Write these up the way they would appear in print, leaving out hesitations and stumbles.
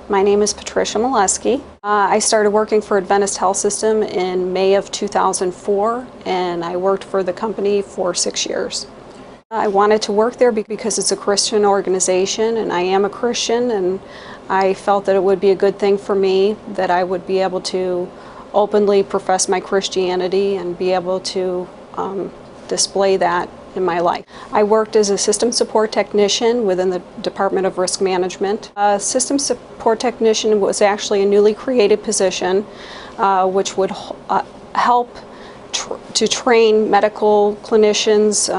My name is Patricia Molesky. I started working for Adventist Health System in May of 2004, and I worked for the company for 6 years. I wanted to work there because it's a Christian organization, and I am a Christian, and I felt that it would be a good thing for me that I would be able to openly profess my Christianity and be able to display that in my life. I worked as a system support technician within the Department of Risk Management. System support technician was actually a newly created position which would help to train medical clinicians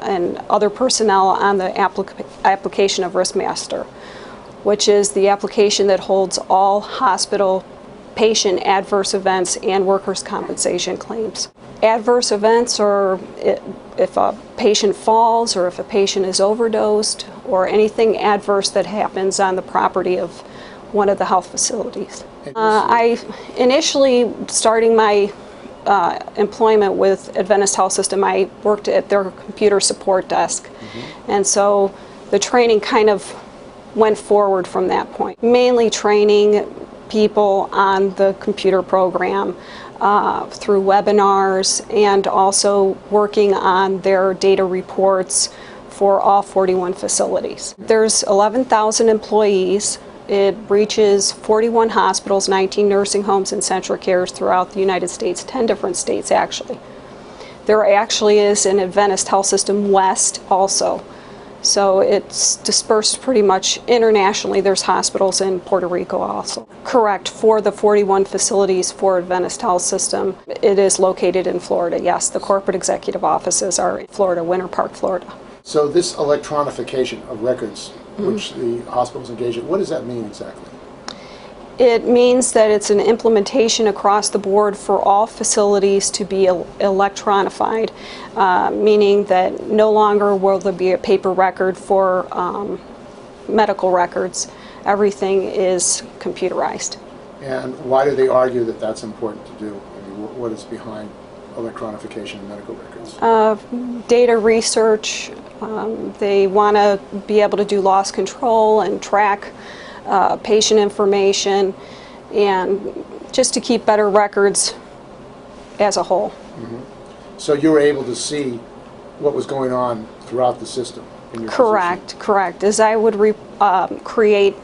and other personnel on the application of Riskmaster, which is the application that holds all hospital patient adverse events and workers' compensation claims. Adverse events are if a patient falls or if a patient is overdosed or anything adverse that happens on the property of one of the health facilities. I initially, starting my employment with Adventist Health System, I worked at their computer support desk. And so the training kind of went forward from that point. Mainly training people on the computer program through webinars and also working on their data reports for all 41 facilities. There's 11,000 employees. It reaches 41 hospitals, 19 nursing homes, and central cares throughout the United States, 10 different states actually. There actually is an Adventist Health System West also. So it's dispersed pretty much internationally. There's hospitals in Puerto Rico also. Correct, for the 41 facilities for Adventist Health System, it is located in Florida, yes. The corporate executive offices are in Florida, Winter Park, Florida. So this electronification of records, which the hospitals engage in, what does that mean exactly? It means that it's an implementation across the board for all facilities to be electronified, meaning that no longer will there be a paper record for medical records. Everything is computerized. And why do they argue that that's important to do? I mean, what is behind electronification of medical records? Data research. They want to be able to do loss control and track patient information, and just to keep better records as a whole. So you were able to see what was going on throughout the system in your position? Correct. As I would create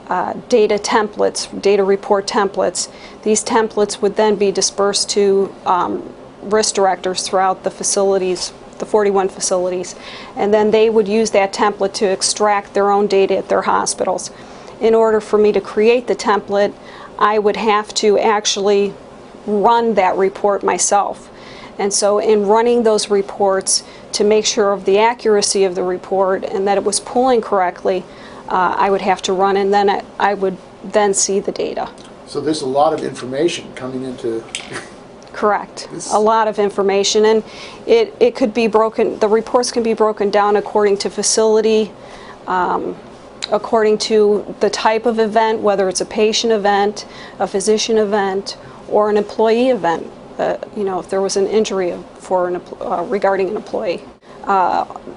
data templates, data report templates, these templates would then be dispersed to risk directors throughout the facilities, the 41 facilities, and then they would use that template to extract their own data at their hospitals. In order for me to create the template, I would have to actually run that report myself. And so in running those reports to make sure of the accuracy of the report and that it was pulling correctly, I would have to run, and then I would then see the data. So there's a lot of information coming into... Correct. A lot of information, and it could be broken, the reports can be broken down according to facility, according to the type of event, whether it's a patient event, a physician event, or an employee event. You know, if there was an injury for regarding an employee.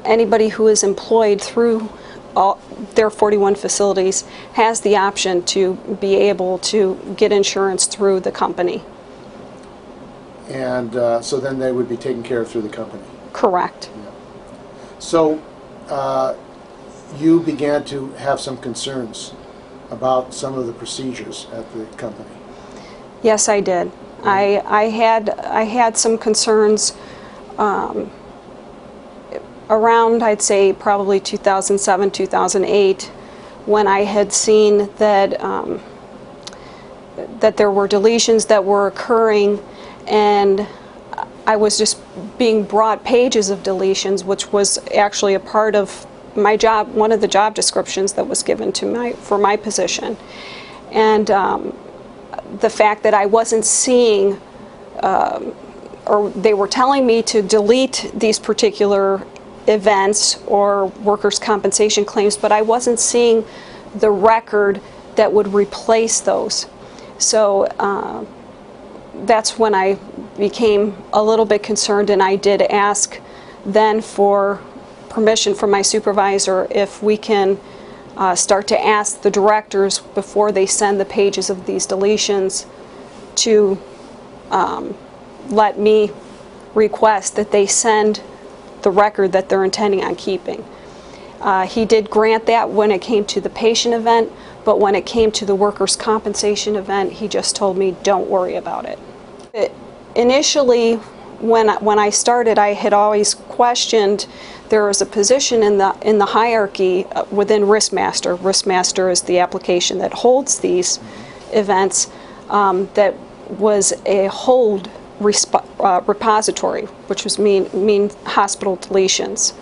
Anybody who is employed through their 41 facilities has the option to be able to get insurance through the company. And so then they would be taken care of through the company? Correct. Yeah. So you began to have some concerns about some of the procedures at the company. Yes, I did. I had some concerns around, I'd say, probably 2007, 2008, when I had seen that that there were deletions that were occurring, and I was just being brought pages of deletions, which was actually a part of my job, one of the job descriptions that was given to for my position. And the fact that I wasn't seeing, or they were telling me to delete these particular events or workers' compensation claims, but I wasn't seeing the record that would replace those. So that's when I became a little bit concerned, and I did ask then for permission from my supervisor if we can start to ask the directors before they send the pages of these deletions to let me request that they send the record that they're intending on keeping. He did grant that when it came to the patient event, but when it came to the workers' compensation event, he just told me, don't worry about it. Initially, when I started, I had always questioned, there was a position in the hierarchy within Riskmaster. Riskmaster is the application that holds these events, that was a hold repository, which was mean hospital deletions.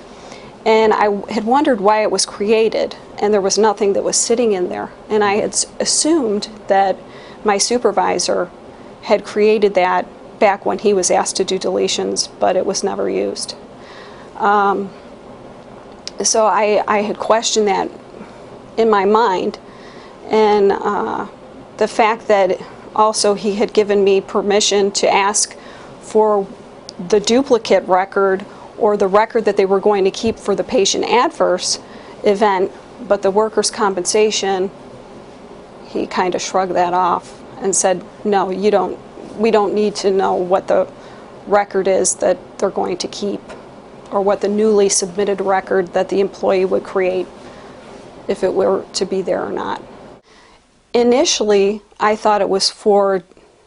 And I had wondered why it was created, and there was nothing that was sitting in there. And I had assumed that my supervisor had created that back when he was asked to do deletions, but it was never used. So I had questioned that in my mind, and the fact that also he had given me permission to ask for the duplicate record or the record that they were going to keep for the patient adverse event, but the workers' compensation, he kind of shrugged that off and said, no, we don't need to know what the record is that they're going to keep, or what the newly submitted record that the employee would create, if it were to be there or not. Initially, I thought it was for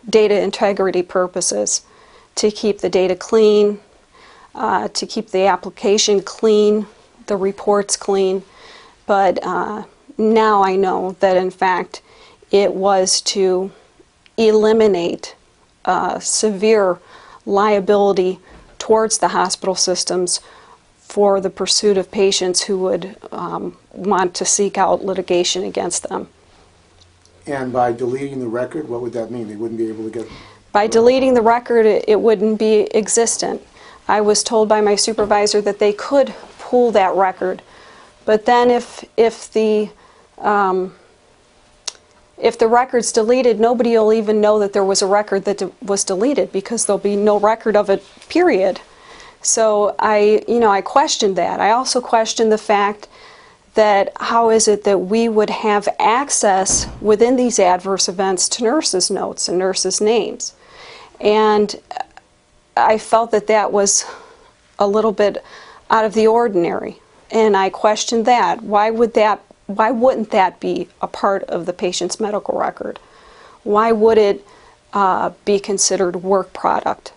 data integrity purposes, to keep the data clean, to keep the application clean, the reports clean, but now I know that in fact it was to eliminate severe liability towards the hospital systems for the pursuit of patients who would want to seek out litigation against them. And by deleting the record, what would that mean? They wouldn't be able to get... By deleting the record, it wouldn't be existent. I was told by my supervisor that they could pull that record, but then if the record's deleted, nobody will even know that there was a record that was deleted, because there'll be no record of it, period. So I questioned that. I also questioned the fact that how is it that we would have access within these adverse events to nurses' notes and nurses' names. And I felt that that was a little bit out of the ordinary. And I questioned that. Why wouldn't that be a part of the patient's medical record? Why would it be considered work product?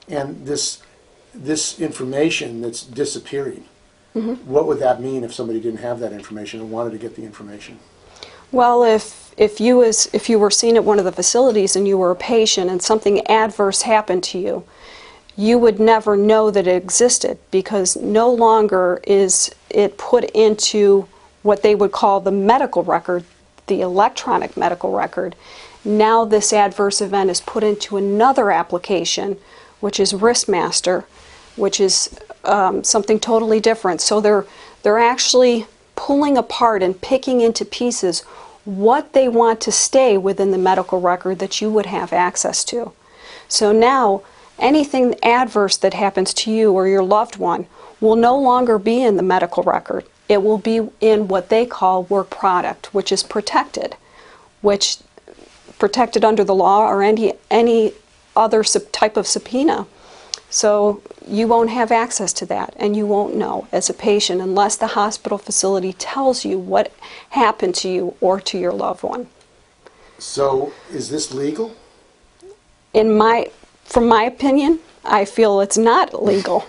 And this information that's disappearing, what would that mean if somebody didn't have that information and wanted to get the information? Well, if you were seen at one of the facilities and you were a patient and something adverse happened to you, you would never know that it existed, because no longer is it put into what they would call the medical record, the electronic medical record. Now this adverse event is put into another application, which is Riskmaster, which is something totally different. So they're actually pulling apart and picking into pieces what they want to stay within the medical record that you would have access to. So now anything adverse that happens to you or your loved one will no longer be in the medical record. It will be in what they call work product, which is protected, which protected under the law or any other type of subpoena. So you won't have access to that, and you won't know as a patient unless the hospital facility tells you what happened to you or to your loved one. So is this legal? From my opinion, I feel it's not legal.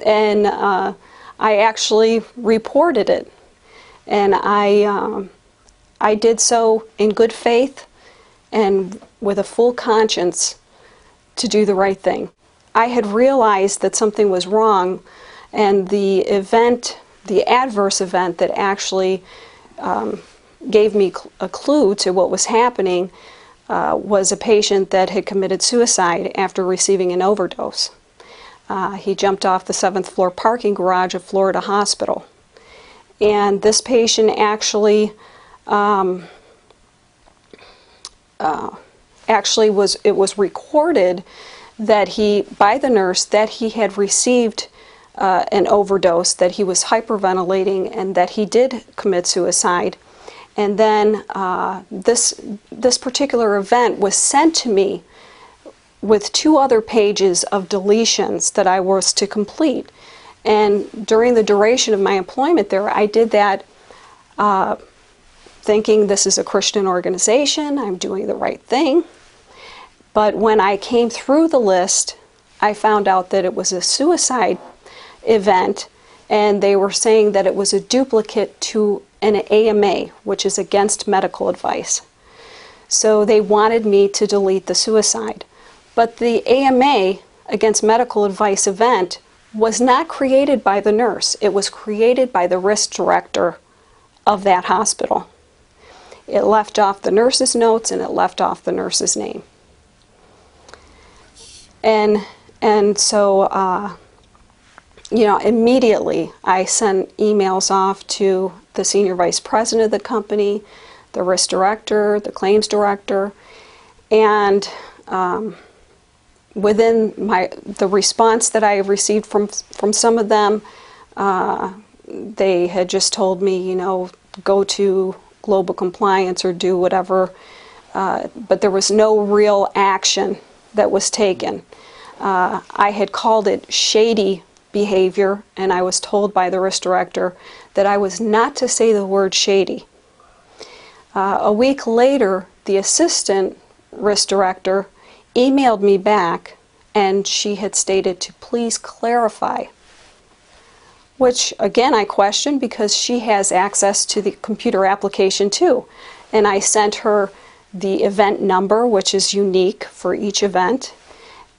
And I actually reported it. And I did so in good faith and with a full conscience to do the right thing. I had realized that something was wrong, and the adverse event that actually gave me a clue to what was happening was a patient that had committed suicide after receiving an overdose. He jumped off the 7th floor parking garage of Florida Hospital. And this patient actually it was recorded that by the nurse that he had received an overdose, that he was hyperventilating, and that he did commit suicide. And then this particular event was sent to me with 2 other pages of deletions that I was to complete. And during the duration of my employment there, I did that thinking this is a Christian organization, I'm doing the right thing. But when I came through the list, I found out that it was a suicide event, and they were saying that it was a duplicate to an AMA, which is against medical advice. So they wanted me to delete the suicide. But the AMA, against medical advice event, was not created by the nurse. It was created by the risk director of that hospital. It left off the nurse's notes, and it left off the nurse's name. And so, you know, immediately I sent emails off to the senior vice president of the company, the risk director, the claims director, and within the response that I received from some of them, they had just told me, you know, go to global compliance or do whatever, but there was no real action that was taken. I had called it shady behavior, and I was told by the risk director that I was not to say the word shady. A week later, the assistant risk director emailed me back, and she had stated to please clarify, which again I questioned because she has access to the computer application too. And I sent her the event number, which is unique for each event.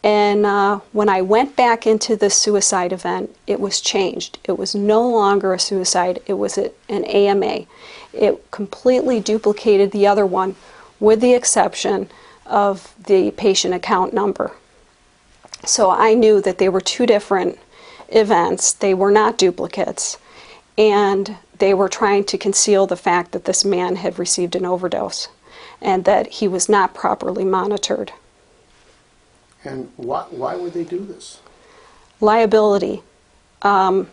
And when I went back into the suicide event, it was changed. It was no longer a suicide, it was an AMA. It completely duplicated the other one, with the exception of the patient account number. So I knew that they were 2 different events. They were not duplicates, and they were trying to conceal the fact that this man had received an overdose and that he was not properly monitored. And why would they do this? Liability. The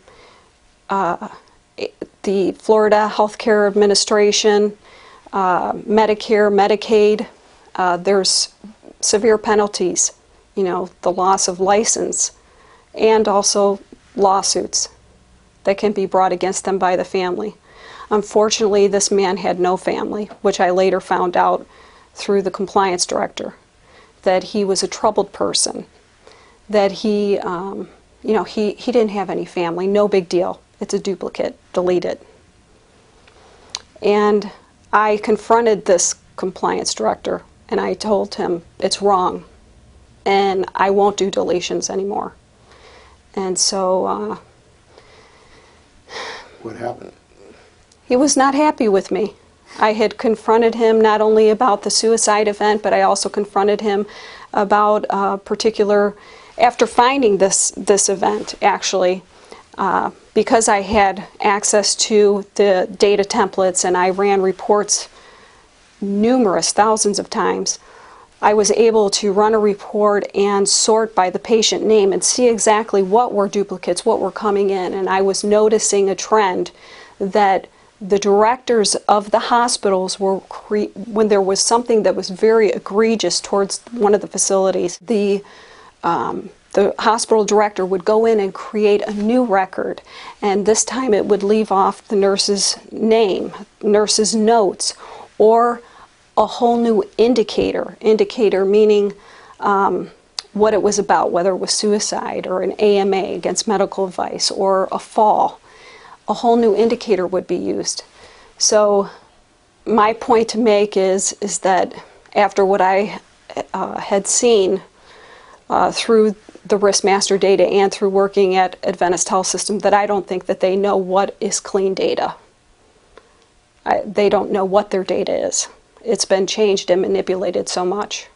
Florida Healthcare Administration, Medicare, Medicaid, there's severe penalties, you know, the loss of license, and also lawsuits that can be brought against them by the family. Unfortunately, this man had no family, which I later found out through the compliance director, that he was a troubled person, that he, you know, he didn't have any family, no big deal. It's a duplicate, delete it. And I confronted this compliance director, and I told him it's wrong, and I won't do deletions anymore. And so what happened? He was not happy with me. I had confronted him not only about the suicide event, but I also confronted him about after finding this event, actually, because I had access to the data templates and I ran reports numerous, thousands of times, I was able to run a report and sort by the patient name and see exactly what were duplicates, what were coming in, and I was noticing a trend that the directors of the hospitals were, when there was something that was very egregious towards one of the facilities, the hospital director would go in and create a new record, and this time it would leave off the nurse's name, nurse's notes, or a whole new indicator meaning what it was about, whether it was suicide or an AMA against medical advice or a fall. A whole new indicator would be used. So my point to make is that after what I had seen through the risk master data and through working at Adventist Health System, that I don't think that they know what is clean data. They don't know what their data is. It's been changed and manipulated so much.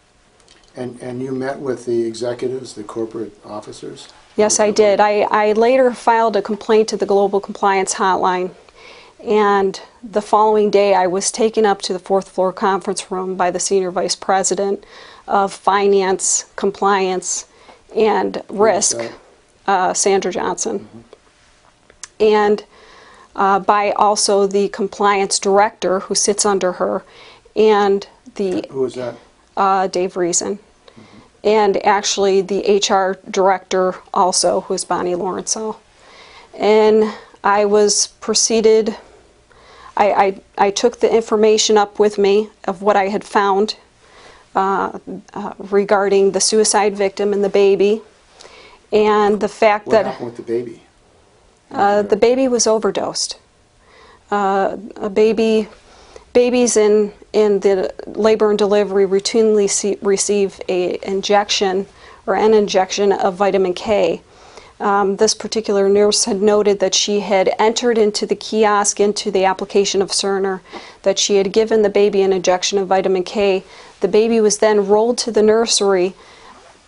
And you met with the executives, the corporate officers? Yes, I did. I later filed a complaint to the Global Compliance Hotline, and the following day I was taken up to the 4th floor conference room by the Senior Vice President of Finance, Compliance, and Risk, Sandra Johnson. And by also the compliance director who sits under her, and the Who is that? Dave Reason, and actually the HR director also, who's Bonnie Lawrencell. And I was proceeded, I took the information up with me of what I had found regarding the suicide victim and the baby, and the fact What that happened with the baby? the baby was overdosed. Babies in the labor and delivery routinely receive an injection of vitamin K. This particular nurse had noted that she had entered into the kiosk, into the application of Cerner, that she had given the baby an injection of vitamin K. The baby was then rolled to the nursery.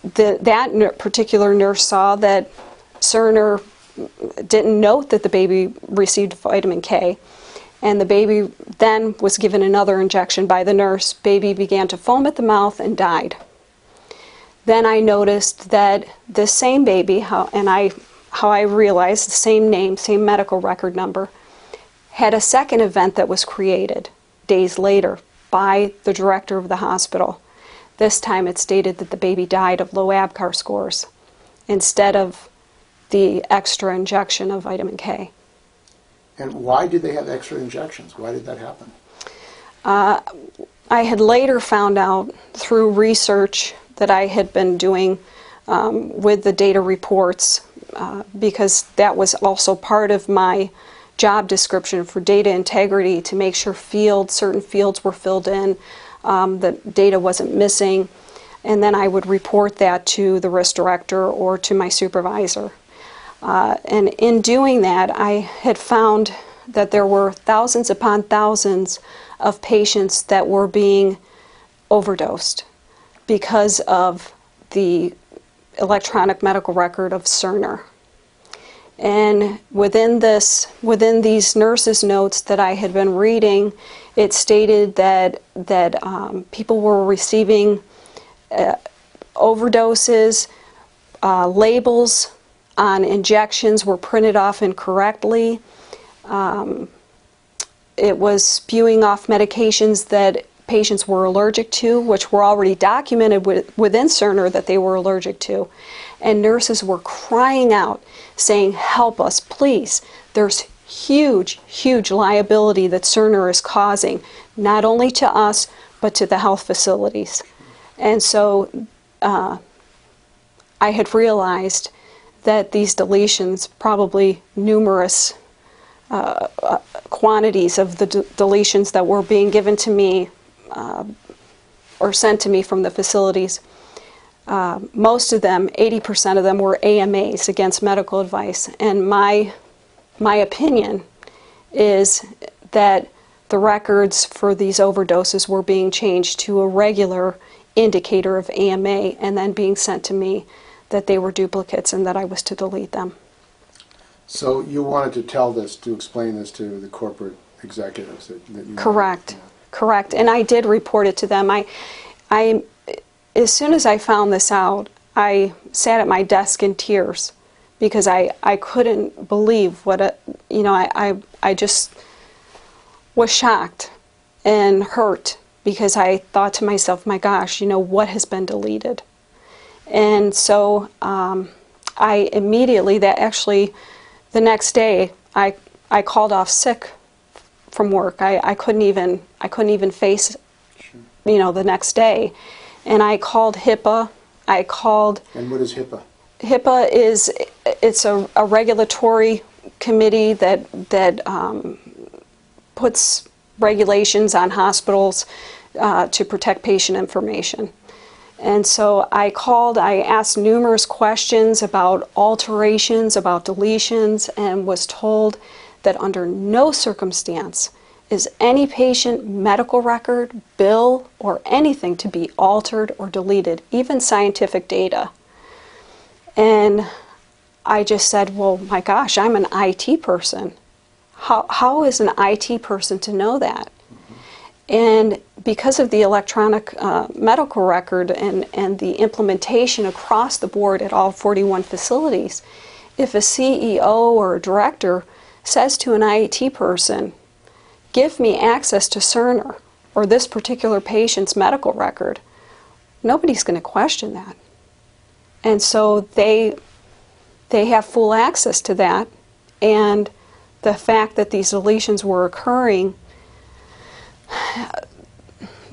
That particular nurse saw that Cerner didn't note that the baby received vitamin K, and the baby then was given another injection by the nurse. Baby began to foam at the mouth and died. Then I noticed that this same baby, how I realized the same name, same medical record number, had a second event that was created days later by the director of the hospital. This time it stated that the baby died of low ABCAR scores instead of the extra injection of vitamin K. And why did they have extra injections? Why did that happen? I had later found out through research that I had been doing with the data reports, because that was also part of my job description for data integrity, to make sure certain fields were filled in, that data wasn't missing, and then I would report that to the risk director or to my supervisor. And in doing that, I had found that there were thousands upon thousands of patients that were being overdosed because of the electronic medical record of Cerner. And within these nurses' notes that I had been reading, it stated that people were receiving overdoses, labels on injections were printed off incorrectly. It was spewing off medications that patients were allergic to, which were already documented within Cerner that they were allergic to. And nurses were crying out, saying, "Help us, please. There's huge, huge liability that Cerner is causing, not only to us, but to the health facilities." And so I had realized that these deletions, probably numerous quantities of the deletions that were being given to me or sent to me from the facilities, most of them, 80% of them, were AMAs, against medical advice. And my opinion is that the records for these overdoses were being changed to a regular indicator of AMA and then being sent to me, that they were duplicates and that I was to delete them. So you wanted to explain this to the corporate executives that you Correct. Yeah. Correct. And I did report it to them. As soon as I found this out, I sat at my desk in tears because I couldn't believe I just was shocked and hurt, because I thought to myself, my gosh, what has been deleted? And so I immediately, the next day, I called off sick from work. I couldn't even face, the next day. And I called HIPAA. And what is HIPAA? HIPAA it's a regulatory committee that puts regulations on hospitals to protect patient information. And so I asked numerous questions about alterations, about deletions, and was told that under no circumstance is any patient medical record, bill, or anything to be altered or deleted, even scientific data. And I just said, well, my gosh, I'm an IT person. How is an IT person to know that? And because of the electronic medical record and the implementation across the board at all 41 facilities, If a CEO or a director says to an IET person, give me access to Cerner or this particular patient's medical record, nobody's going to question that. And so they have full access to that, and the fact that these deletions were occurring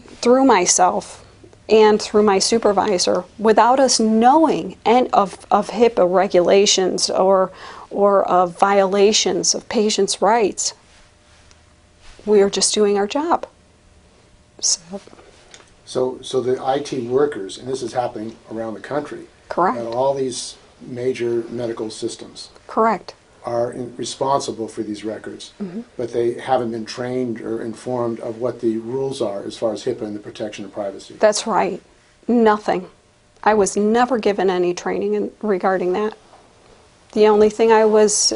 through myself and through my supervisor without us knowing of HIPAA regulations or of violations of patients' rights, we are just doing our job. So the IT workers, and this is happening around the country, Correct. at all these major medical systems, Correct. are responsible for these records, but they haven't been trained or informed of what the rules are as far as HIPAA and the protection of privacy. That's right. Nothing. I was never given any training regarding that. The only thing I was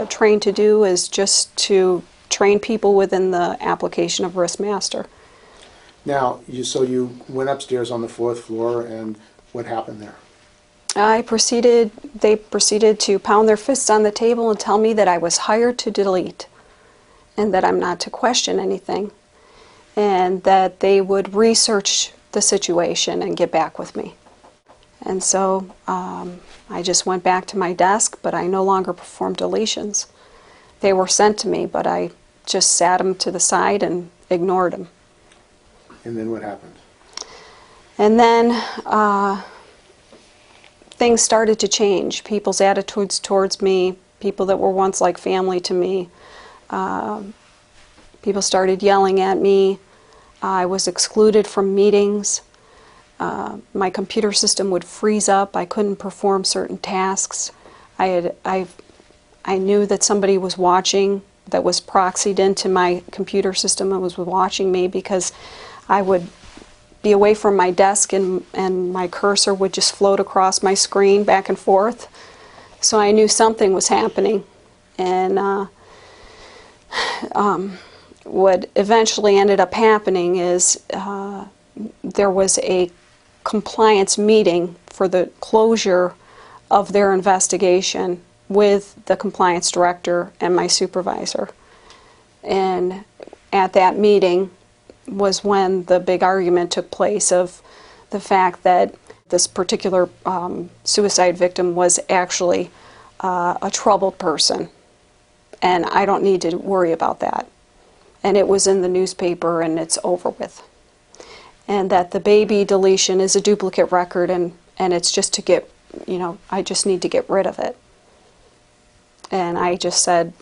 trained to do is just to train people within the application of Riskmaster. Now, so you went upstairs on the 4th floor, and what happened there? They proceeded to pound their fists on the table and tell me that I was hired to delete and that I'm not to question anything and that they would research the situation and get back with me. And so I just went back to my desk, but I no longer performed deletions. They were sent to me, but I just sat them to the side and ignored them. And then what happened? And then things started to change. People's attitudes towards me, people that were once like family to me, people started yelling at me. I was excluded from meetings. My computer system would freeze up. I couldn't perform certain tasks. I knew that somebody was watching, that was proxied into my computer system and was watching me, because I would be away from my desk and my cursor would just float across my screen back and forth. So I knew something was happening. And what eventually ended up happening is there was a compliance meeting for the closure of their investigation with the compliance director and my supervisor. And at that meeting was when the big argument took place of the fact that this particular suicide victim was actually a troubled person, and I don't need to worry about that. And it was in the newspaper, and it's over with. And that the baby deletion is a duplicate record, and it's just to get, I just need to get rid of it. And I just said,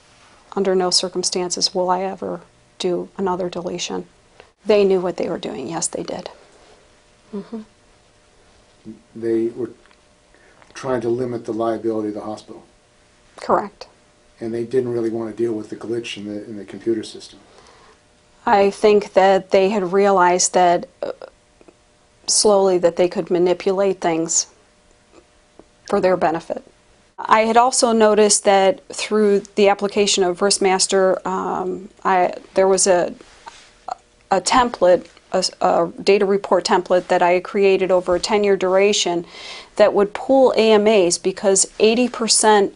under no circumstances will I ever do another deletion. They knew what they were doing. Yes, they did. Mm-hmm. They were trying to limit the liability of the hospital. Correct. And they didn't really want to deal with the glitch in the computer system. I think that they had realized that slowly that they could manipulate things for their benefit. I had also noticed that through the application of Riskmaster, there was a template, a data report template that I had created over a 10-year duration that would pool AMAs, because 80%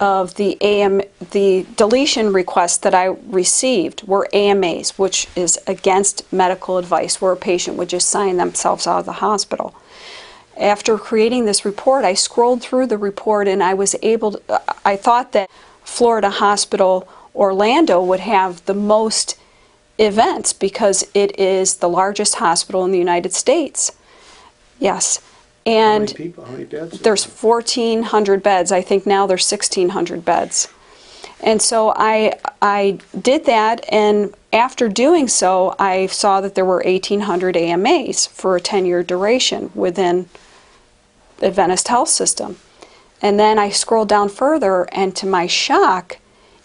of the deletion requests that I received were AMAs, which is against medical advice, where a patient would just sign themselves out of the hospital. After creating this report, I scrolled through the report, and I was able to, I thought that Florida Hospital Orlando would have the most events because it is the largest hospital in the United States. Yes. And how many people? How many beds? There's 1,400 beds. I think now there's 1,600 beds. And so I did that, and after doing so, I saw that there were 1,800 AMAs for a 10-year duration within the Adventist Health System. And then I scrolled down further, and to my shock,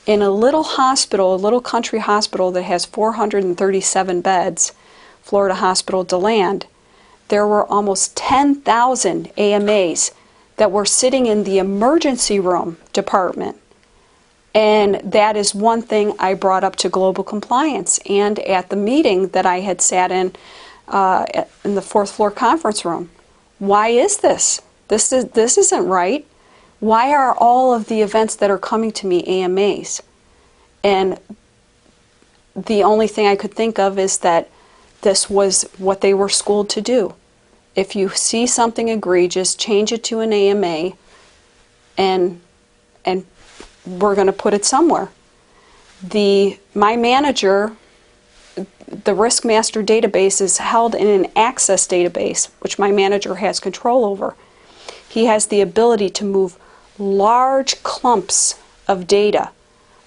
in a little hospital, a little country hospital that has 437 beds, Florida Hospital DeLand, there were almost 10,000 AMAs that were sitting in the emergency room department. And that is one thing I brought up to global compliance. And at the meeting that I had sat in the 4th floor conference room, why is this? This isn't right. Why are all of the events that are coming to me AMAs? And the only thing I could think of is that this was what they were schooled to do. If you see something egregious, change it to an AMA, and we're going to put it somewhere. My manager, the Risk Master database is held in an access database, which my manager has control over. He has the ability to move large clumps of data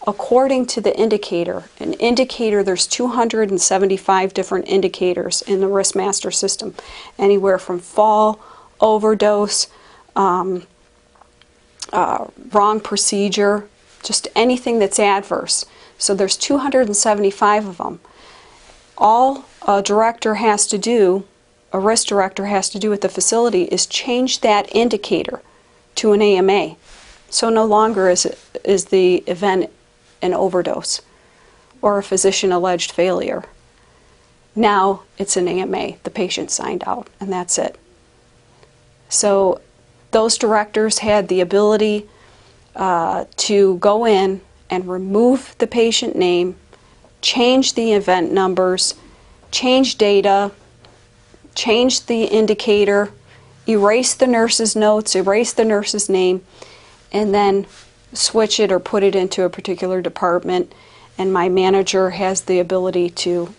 according to the indicator. An indicator, there's 275 different indicators in the Risk Master system, anywhere from fall, overdose, wrong procedure, just anything that's adverse. So there's 275 of them. All a director has to do, a risk director has to do at the facility, is change that indicator to an AMA. So no longer is the event an overdose or a physician-alleged failure. Now it's an AMA. The patient signed out, and that's it. So those directors had the ability to go in and remove the patient name, change the event numbers, change data, change the indicator, erase the nurse's notes, erase the nurse's name, and then switch it or put it into a particular department. And my manager has the ability to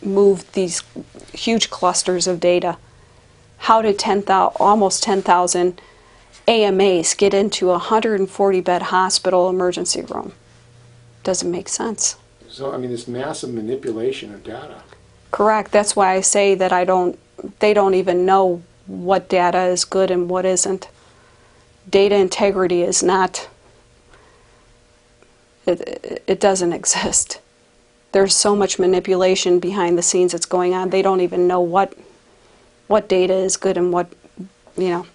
move these huge clusters of data. How did almost 10,000 AMAs get into a 140-bed hospital emergency room? Doesn't make sense. So, I mean, this massive manipulation of data. Correct. That's why I say that they don't even know what data is good and what isn't. Data integrity is not, it doesn't exist. There's so much manipulation behind the scenes that's going on. They don't even know what data is good and what, you know.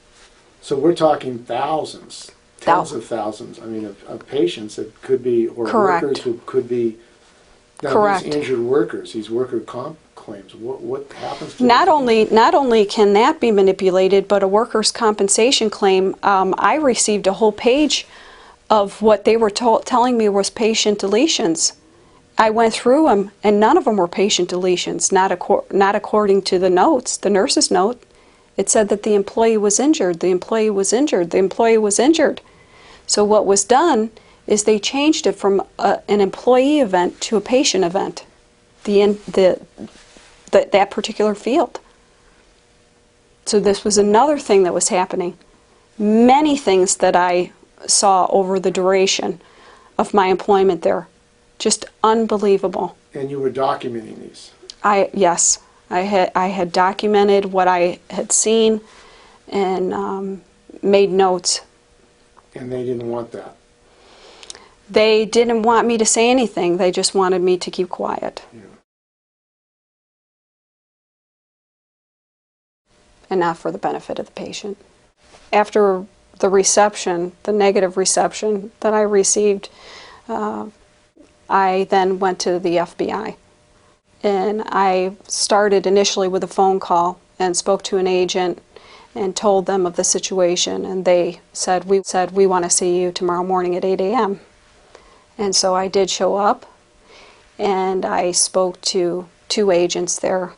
So we're talking thousands, tens of thousands, I mean, of patients that could be, or Correct. workers who could be, now Correct. these injured workers, these worker comp claims, what happens to Not these? only can that be manipulated, but a workers' compensation claim, I received a whole page of what they were telling me was patient deletions. I went through them, and none of them were patient deletions, not according to the notes, the nurse's note. It said that the employee was injured, the employee was injured, the employee was injured. So what was done is they changed it from an employee event to a patient event, that particular field. So this was another thing that was happening. Many things that I saw over the duration of my employment there. Just unbelievable. And you were documenting these? Yes. I had documented what I had seen and made notes. And they didn't want that? They didn't want me to say anything. They just wanted me to keep quiet. Yeah. And not for the benefit of the patient. After the reception, the negative reception that I received, I then went to the FBI. And I started initially with a phone call and spoke to an agent and told them of the situation, and they said, we want to see you tomorrow morning at 8 a.m. And so I did show up, and I spoke to 2 agents there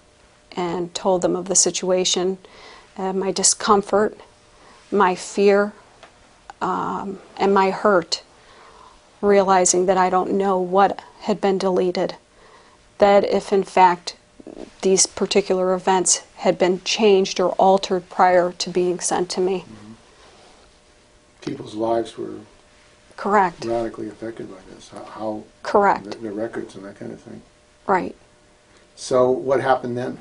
and told them of the situation, my discomfort, my fear, and my hurt, realizing that I don't know what had been deleted. That if in fact these particular events had been changed or altered prior to being sent to me. Mm-hmm. People's lives were Correct. radically affected by this. How Correct. the records and that kind of thing. Right. So what happened then?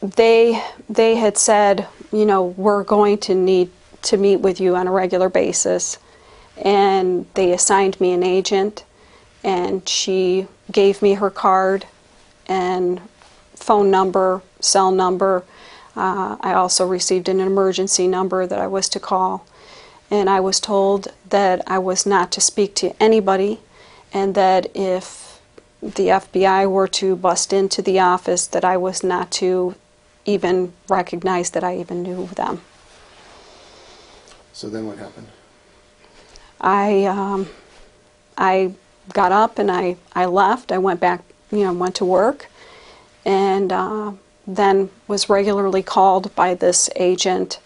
They had said, you know, we're going to need to meet with you on a regular basis, and they assigned me an agent, and she gave me her card and phone number, cell number. I also received an emergency number that I was to call, and I was told that I was not to speak to anybody, and that if the FBI were to bust into the office, that I was not to even recognize that I even knew them. So then what happened? I got up and I left. I went back, went to work, and then was regularly called by this agent,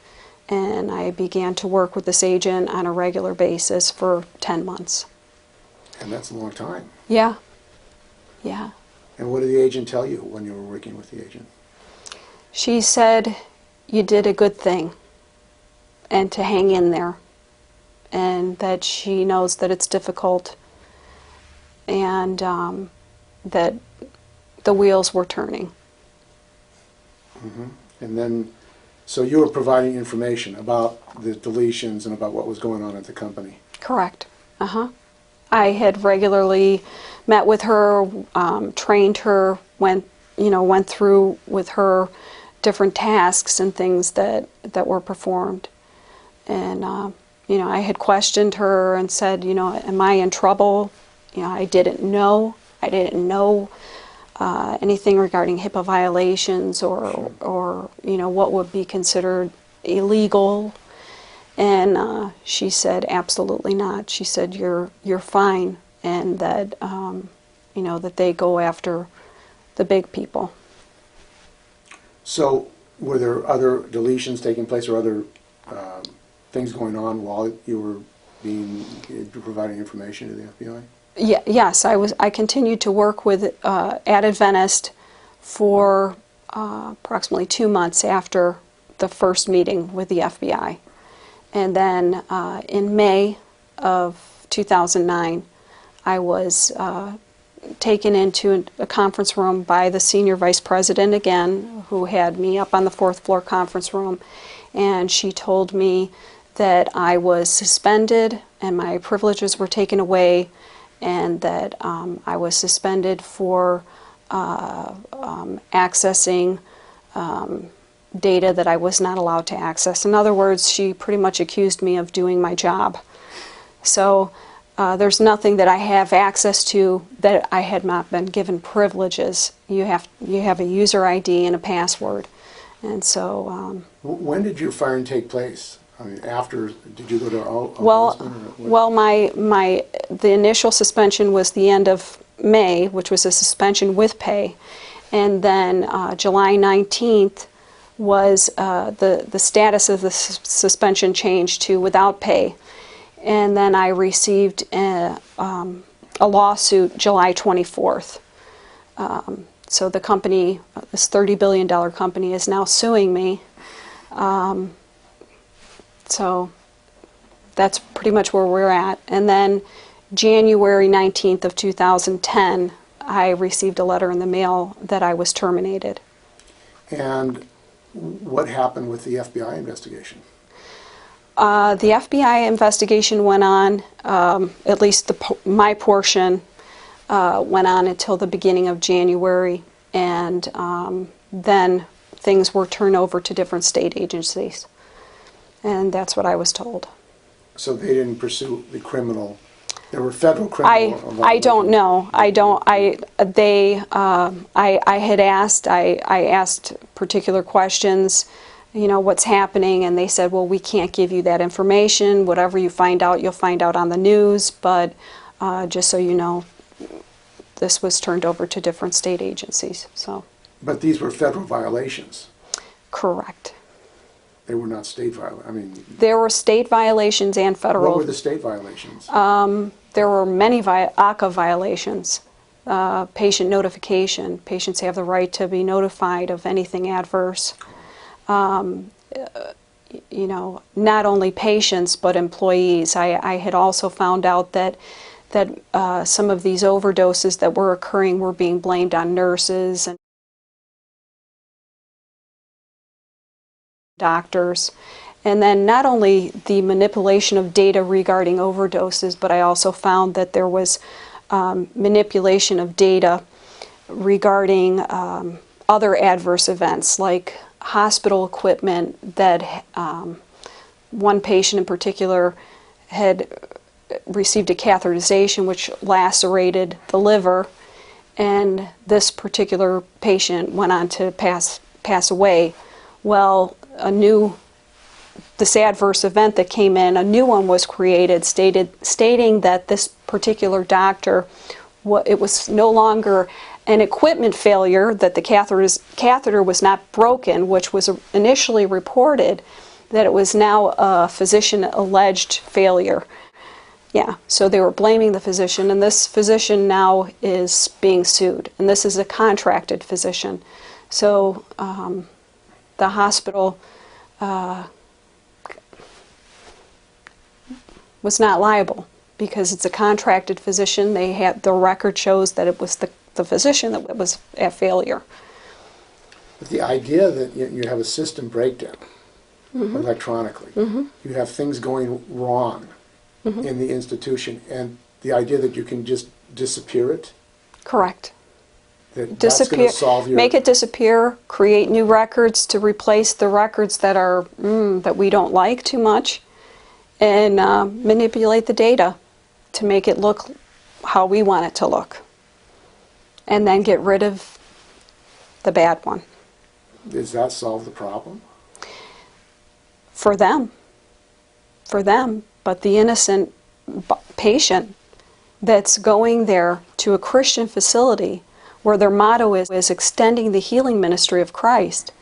and I began to work with this agent on a regular basis for 10 months. And that's a long time. Yeah, yeah. And what did the agent tell you when you were working with the agent? She said, you did a good thing, and to hang in there, and that she knows that it's difficult, and that the wheels were turning. Mm-hmm. And then, so you were providing information about the deletions and about what was going on at the company. Correct. I had regularly met with her, trained her, went through with her different tasks and things that were performed. And, I had questioned her and said, am I in trouble? I didn't know. I didn't know anything regarding HIPAA violations or what would be considered illegal. And she said, absolutely not. She said, you're fine, and that, that they go after the big people. So were there other deletions taking place or other things going on while you were providing information to the FBI? Yes, I continued to work with at Adventist for approximately 2 months after the first meeting with the FBI. And then in May of 2009, I was taken into a conference room by the senior vice president again, who had me up on the 4th floor conference room, and she told me that I was suspended and my privileges were taken away, and that I was suspended for accessing data that I was not allowed to access. In other words, she pretty much accused me of doing my job. So there's nothing that I have access to that I had not been given privileges. You have a user ID and a password. And so... when did your firing take place? I mean, did you go to the initial suspension was the end of May, which was a suspension with pay. And then July 19th was the status of the suspension changed to without pay. And then I received a lawsuit July 24th. So the company, this $30 billion company, is now suing me. So that's pretty much where we're at. And then January 19th of 2010, I received a letter in the mail that I was terminated. And what happened with the FBI investigation? The FBI investigation went on, at least my portion went on until the beginning of January, and then things were turned over to different state agencies. And that's what I was told. So they didn't pursue the criminal? There were federal criminal... I don't know. I had asked, I asked particular questions, what's happening, and they said, well, we can't give you that information. Whatever you find out, you'll find out on the news, but just so you know, this was turned over to different state agencies. So. But these were federal violations? Correct. They were not state violations? There were state violations and federal. What were the state violations? There were many A.C.A violations. Patient notification. Patients have the right to be notified of anything adverse. Not only patients, but employees. I had also found out that some of these overdoses that were occurring were being blamed on nurses and doctors. And then not only the manipulation of data regarding overdoses, but I also found that there was manipulation of data regarding other adverse events, like hospital equipment that one patient in particular had received a catheterization which lacerated the liver, and this particular patient went on to pass away. Well, a new this adverse event that came in, a new one was created stating that this particular doctor, it was no longer an equipment failure, that the catheter was not broken, which was initially reported, that it was now a physician-alleged failure. Yeah, so they were blaming the physician, and this physician now is being sued, and this is a contracted physician. So the hospital was not liable because it's a contracted physician. The record shows that it was the physician that was at failure. But the idea that you have a system breakdown electronically, you have things going wrong in the institution, and the idea that you can just disappear it. Correct. That's going to solve your... Make it disappear, create new records to replace the records that are that we don't like too much, and manipulate the data to make it look how we want it to look, and then get rid of the bad one. Does that solve the problem? For them, but the innocent patient that's going there to a Christian facility where their motto is extending the healing ministry of Christ.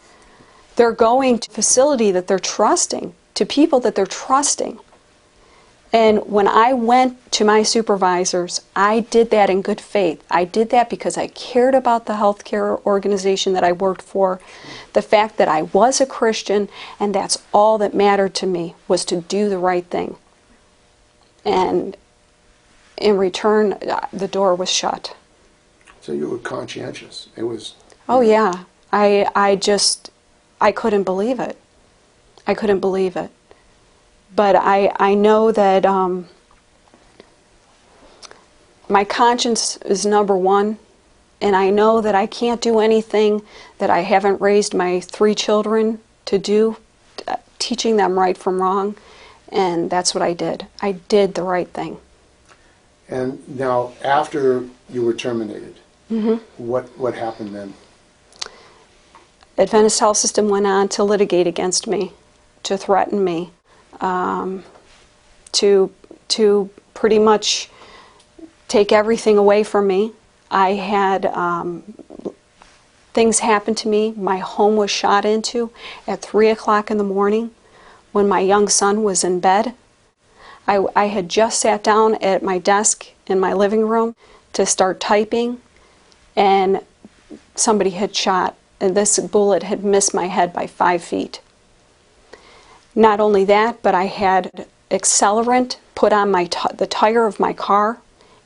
They're going to a facility that they're trusting, to people that they're trusting. And when I went to my supervisors, I did that in good faith. I did that because I cared about the healthcare organization that I worked for, the fact that I was a Christian, and that's all that mattered to me, was to do the right thing. And in return, the door was shut. So you were conscientious. It was... Oh yeah. I couldn't believe it. I couldn't believe it. But I know that my conscience is number one, and I know that I can't do anything that I haven't raised my 3 children to do, teaching them right from wrong, and that's what I did. I did the right thing. And now, after you were terminated, what happened then? Adventist Health System went on to litigate against me, to threaten me, to pretty much take everything away from me. I had things happen to me. My home was shot into at 3 o'clock in the morning when my young son was in bed. I had just sat down at my desk in my living room to start typing, and somebody had shot, and this bullet had missed my head by 5 feet. Not only that, but I had accelerant put on the tire of my car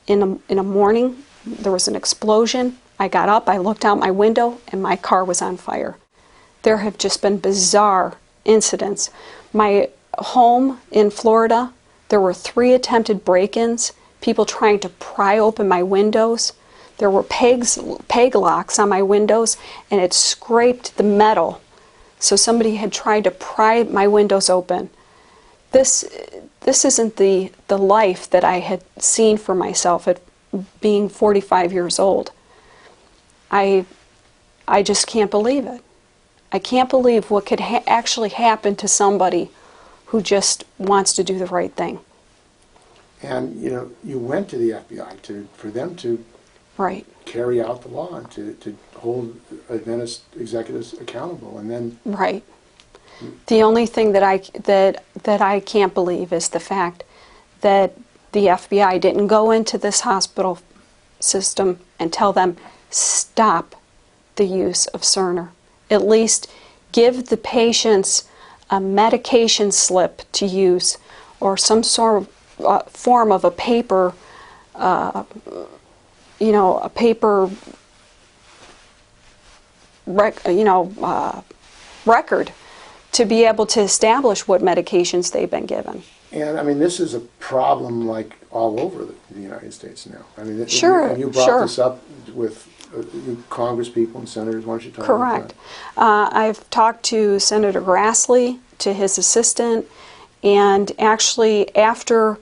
in a morning. There was an explosion. I got up, I looked out my window, and my car was on fire. There have just been bizarre incidents. My home in Florida, there were 3 attempted break-ins, people trying to pry open my windows. There were peg locks on my windows, and it scraped the metal. So somebody had tried to pry my windows open. This isn't the life that I had seen for myself at being 45 years old. I just can't believe it. I can't believe what could actually happen to somebody who just wants to do the right thing. And you went to the FBI for them to carry out the law and to hold Adventist executives accountable, and then right. The only thing that I can't believe is the fact that the FBI didn't go into this hospital system and tell them stop the use of Cerner. At least give the patients a medication slip to use, or some sort of form of a paper, a paper record to be able to establish what medications they've been given. And I mean, this is a problem like all over the United States now. I mean, sure, and you brought this up with Congress people and senators. Why don't you talk Correct. about that? I've talked to Senator Grassley, to his assistant, and actually after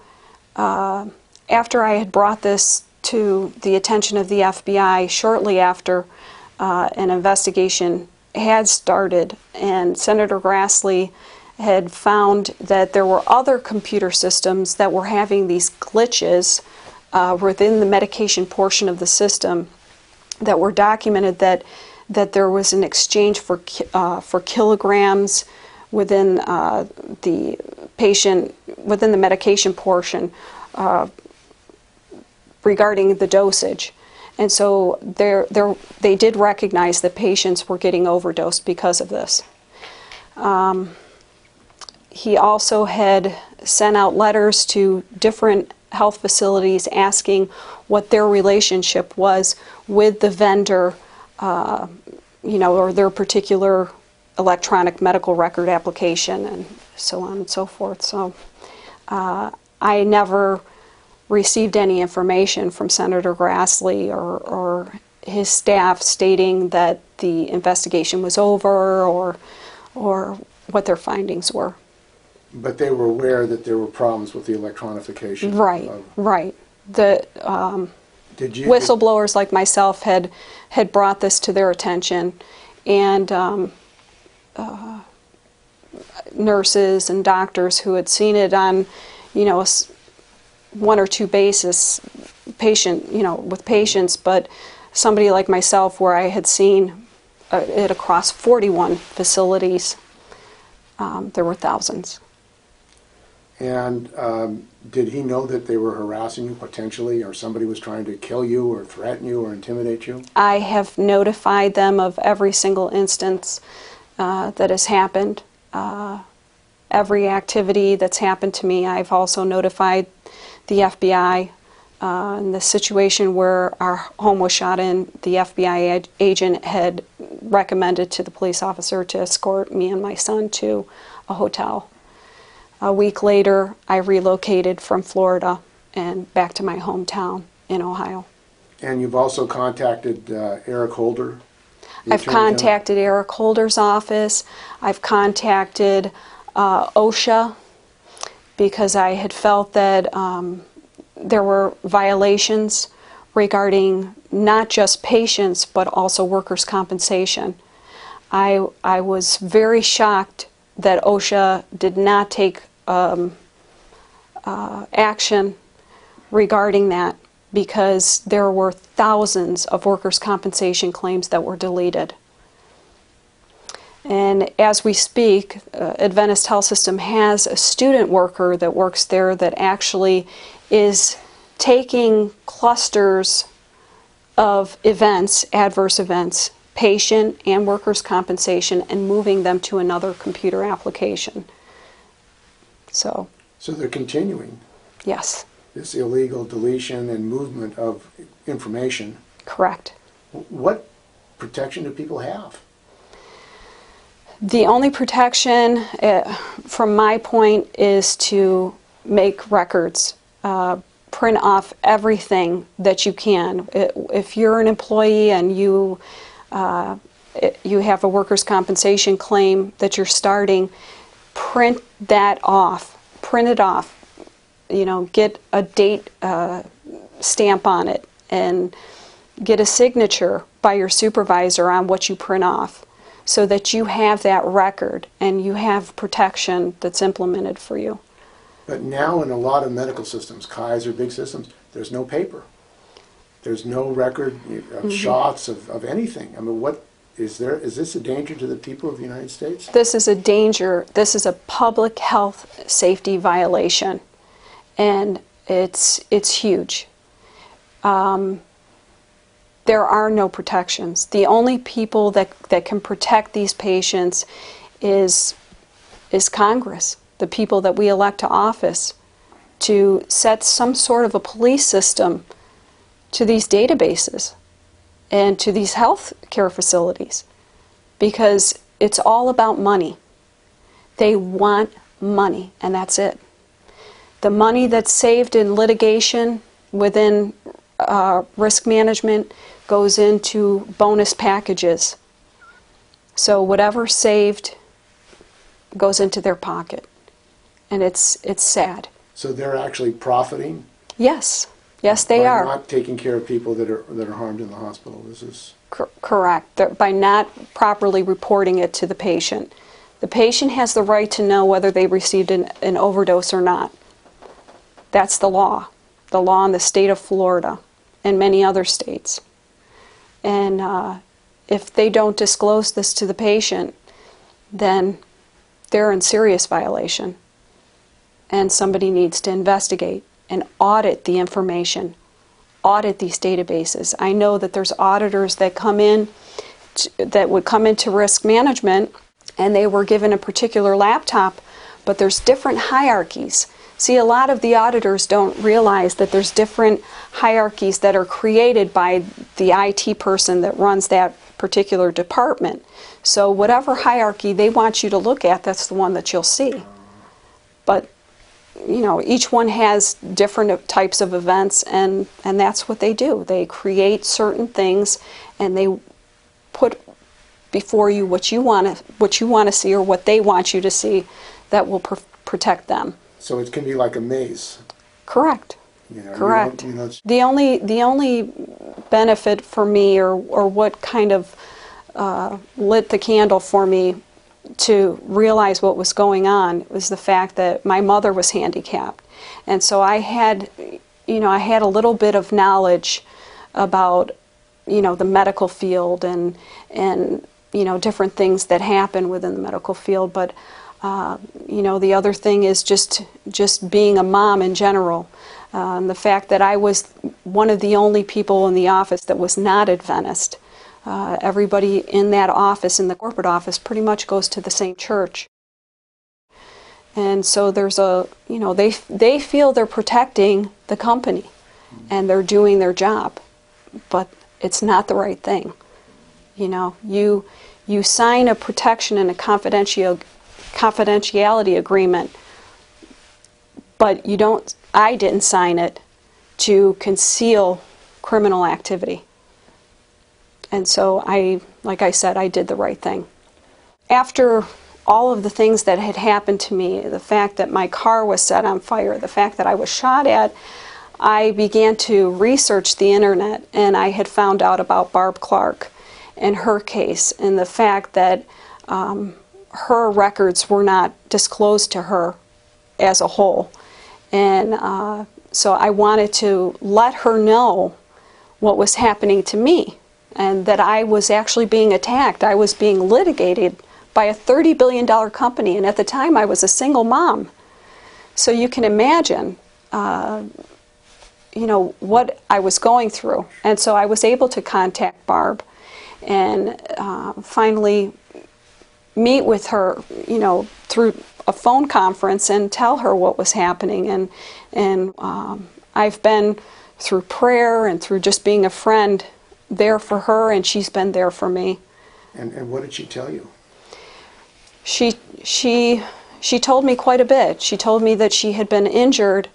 I had brought this to the attention of the FBI, shortly after an investigation had started, and Senator Grassley had found that there were other computer systems that were having these glitches within the medication portion of the system that were documented, that there was an exchange for kilograms within the patient, within the medication portion regarding the dosage. And so they did recognize that patients were getting overdosed because of this. He also had sent out letters to different health facilities asking what their relationship was with the vendor, or their particular electronic medical record application, and so on and so forth. So I never received any information from Senator Grassley or his staff stating that the investigation was over or what their findings were. But they were aware that there were problems with the electronification. Right, right. The whistleblowers like myself had brought this to their attention, and nurses and doctors who had seen it on, one or two basis, with patients, but somebody like myself where I had seen it across 41 facilities, there were thousands. And did he know that they were harassing you potentially, or somebody was trying to kill you or threaten you or intimidate you? I have notified them of every single instance that has happened. Every activity that's happened to me, I've also notified the FBI. In the situation where our home was shot in, the FBI agent had recommended to the police officer to escort me and my son to a hotel. A week later, I relocated from Florida and back to my hometown in Ohio. And you've also contacted Eric Holder? I've contacted Eric Holder's office. I've contacted OSHA because I had felt that there were violations regarding not just patients but also workers' compensation. I was very shocked that OSHA did not take action regarding that, because there were thousands of workers' compensation claims that were deleted. And as we speak, Adventist Health System has a student worker that works there that actually is taking clusters of events, adverse events, patient and workers' compensation, and moving them to another computer application. So they're continuing? Yes. This illegal deletion and movement of information. Correct. What protection do people have? The only protection, from my point, is to make records. Print off everything that you can. If you're an employee and you have a workers' compensation claim that you're starting, print that off. Print it off. Get a date stamp on it and get a signature by your supervisor on what you print off, so that you have that record and you have protection that's implemented for you. But now in a lot of medical systems, Kaiser, big systems, there's no paper. There's no record of shots of anything. I mean, what is there? Is this a danger to the people of the United States? This is a danger. This is a public health safety violation, and it's huge. There are no protections. The only people that can protect these patients is Congress, the people that we elect to office, to set some sort of a police system to these databases and to these health care facilities, because it's all about money. They want money, and that's it. The money that's saved in litigation within risk management goes into bonus packages. So whatever's saved goes into their pocket, and it's sad. So they're actually profiting? Yes, yes, they are. By not taking care of people that are harmed in the hospital. This is correct. By not properly reporting it to the patient. The patient has the right to know whether they received an overdose or not. That's the law in the state of Florida and many other states. And if they don't disclose this to the patient, then they're in serious violation. And somebody needs to investigate and audit the information, audit these databases. I know that there's auditors that that would come into risk management, and they were given a particular laptop, but there's different hierarchies. See, a lot of the auditors don't realize that there's different hierarchies that are created by the IT person that runs that particular department. So whatever hierarchy they want you to look at, that's the one that you'll see. But, you know, each one has different types of events, and that's what they do. They create certain things, and they put before you what you want to see, or what they want you to see, that will protect them. So it can be like a maze. Correct. You know, Correct. You know, The only benefit for me, or what kind of lit the candle for me to realize what was going on, was the fact that my mother was handicapped, and so I had a little bit of knowledge about, you know, the medical field and you know, different things that happen within the medical field. But you know, the other thing is just being a mom in general. And the fact that I was one of the only people in the office that was not Adventist. Everybody in that office, in the corporate office, pretty much goes to the same church. And so there's you know, they feel they're protecting the company and they're doing their job, but it's not the right thing. You know, you sign a protection and a confidentiality agreement, but I didn't sign it to conceal criminal activity. And so like I said, I did the right thing. After all of the things that had happened to me, the fact that my car was set on fire, the fact that I was shot at, I began to research the internet, and I had found out about Barb Clark and her case, and the fact that her records were not disclosed to her as a whole. And so I wanted to let her know what was happening to me, and that I was actually being attacked. I was being litigated by a $30 billion company, and at the time I was a single mom. So you can imagine you know, what I was going through. And so I was able to contact Barb and finally meet with her, you know, through a phone conference, and tell her what was happening. And I've been, through prayer and through just being a friend, there for her, and she's been there for me. and what did she tell you? She told me quite a bit. She told me that she had been injured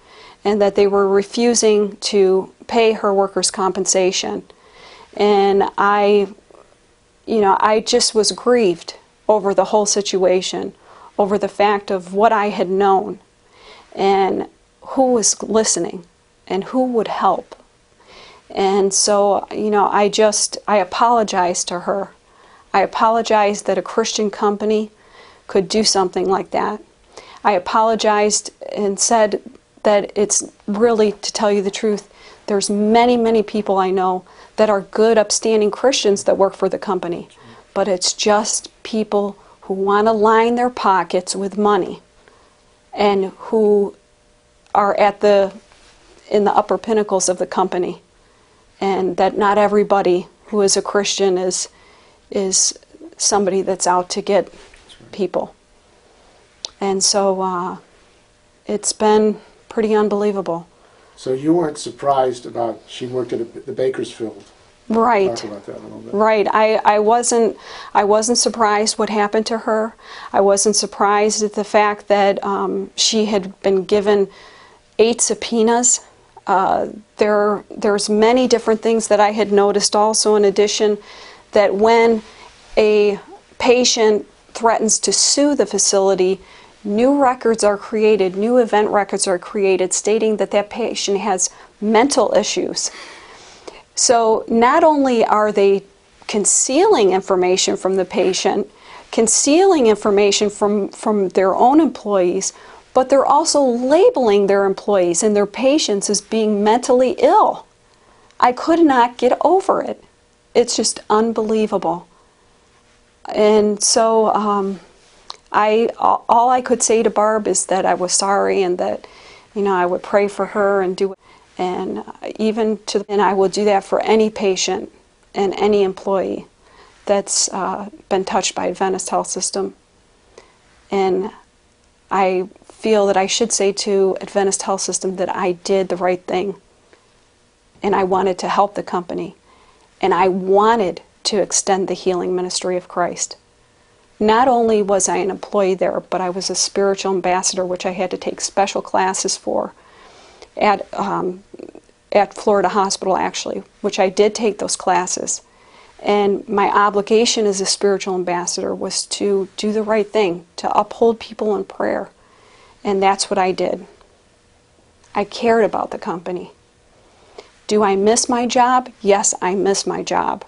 and that they were refusing to pay her workers' compensation. And I just was grieved over the whole situation, over the fact of what I had known and who was listening and who would help. And so, you know, I apologized to her. I apologized that a Christian company could do something like that. I apologized and said that it's really, to tell you the truth, there's many, many people I know that are good, upstanding Christians that work for the company. But it's just people who want to line their pockets with money and who are in the upper pinnacles of the company. And that not everybody who is a Christian is somebody that's out to get people. And so it's been pretty unbelievable. So you weren't surprised about, she worked at the Bakersfield. Right. Talk about that a little bit. Right. I wasn't surprised what happened to her. I wasn't surprised at the fact that she had been given 8 subpoenas. There's many different things that I had noticed also, in addition, that when a patient threatens to sue the facility, new records are created, new event records are created stating that that patient has mental issues. So not only are they concealing information from the patient concealing information from their own employees, but they're also labeling their employees and their patients as being mentally ill. I could not get over it. It's just unbelievable. And so all I could say to Barb is that I was sorry, and that, you know, I would pray for her and do it. And and I will do that for any patient and any employee that's been touched by Adventist Health System. And I feel that I should say to Adventist Health System that I did the right thing, and I wanted to help the company, and I wanted to extend the healing ministry of Christ. Not only was I an employee there, but I was a spiritual ambassador, which I had to take special classes for at Florida Hospital, actually, which I did take those classes. And my obligation as a spiritual ambassador was to do the right thing, to uphold people in prayer. And that's what I did. I cared about the company. Do I miss my job? Yes, I miss my job.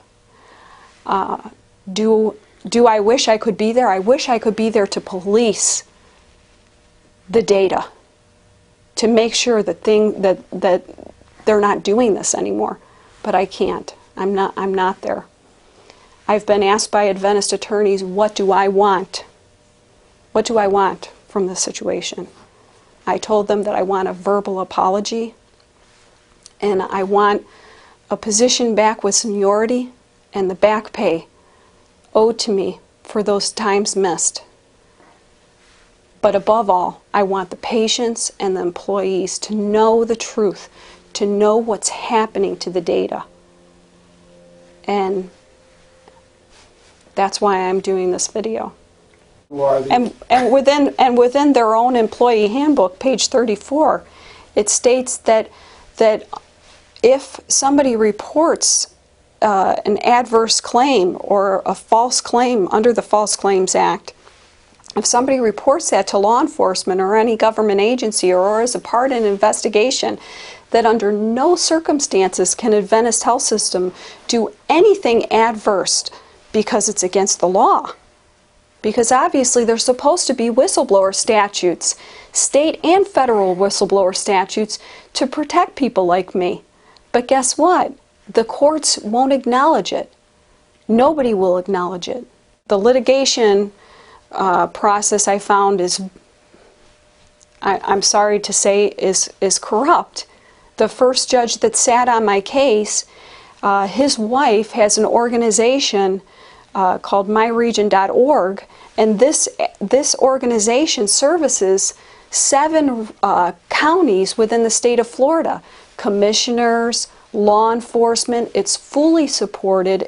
Do I wish I could be there? I wish I could be there to police the data, to make sure that they're not doing this anymore. But I can't. I'm not there. I've been asked by Adventist attorneys, what do I want? What do I want from this situation? I told them that I want a verbal apology, and I want a position back with seniority and the back pay owed to me for those times missed. But above all, I want the patients and the employees to know the truth, to know what's happening to the data. And that's why I'm doing this video. And within their own employee handbook, page 34, it states that if somebody reports an adverse claim or a false claim under the False Claims Act, if somebody reports that to law enforcement or any government agency or as a part in an investigation, that under no circumstances can Adventist Health System do anything adverse because it's against the law. Because obviously there's supposed to be whistleblower statutes, state and federal whistleblower statutes, to protect people like me. But guess what? The courts won't acknowledge it. Nobody will acknowledge it. The litigation process, I found, I'm sorry to say, is corrupt. The first judge that sat on my case, his wife has an organization called myregion.org, and this organization services 7 counties within the state of Florida. Commissioners, law enforcement. It's fully supported.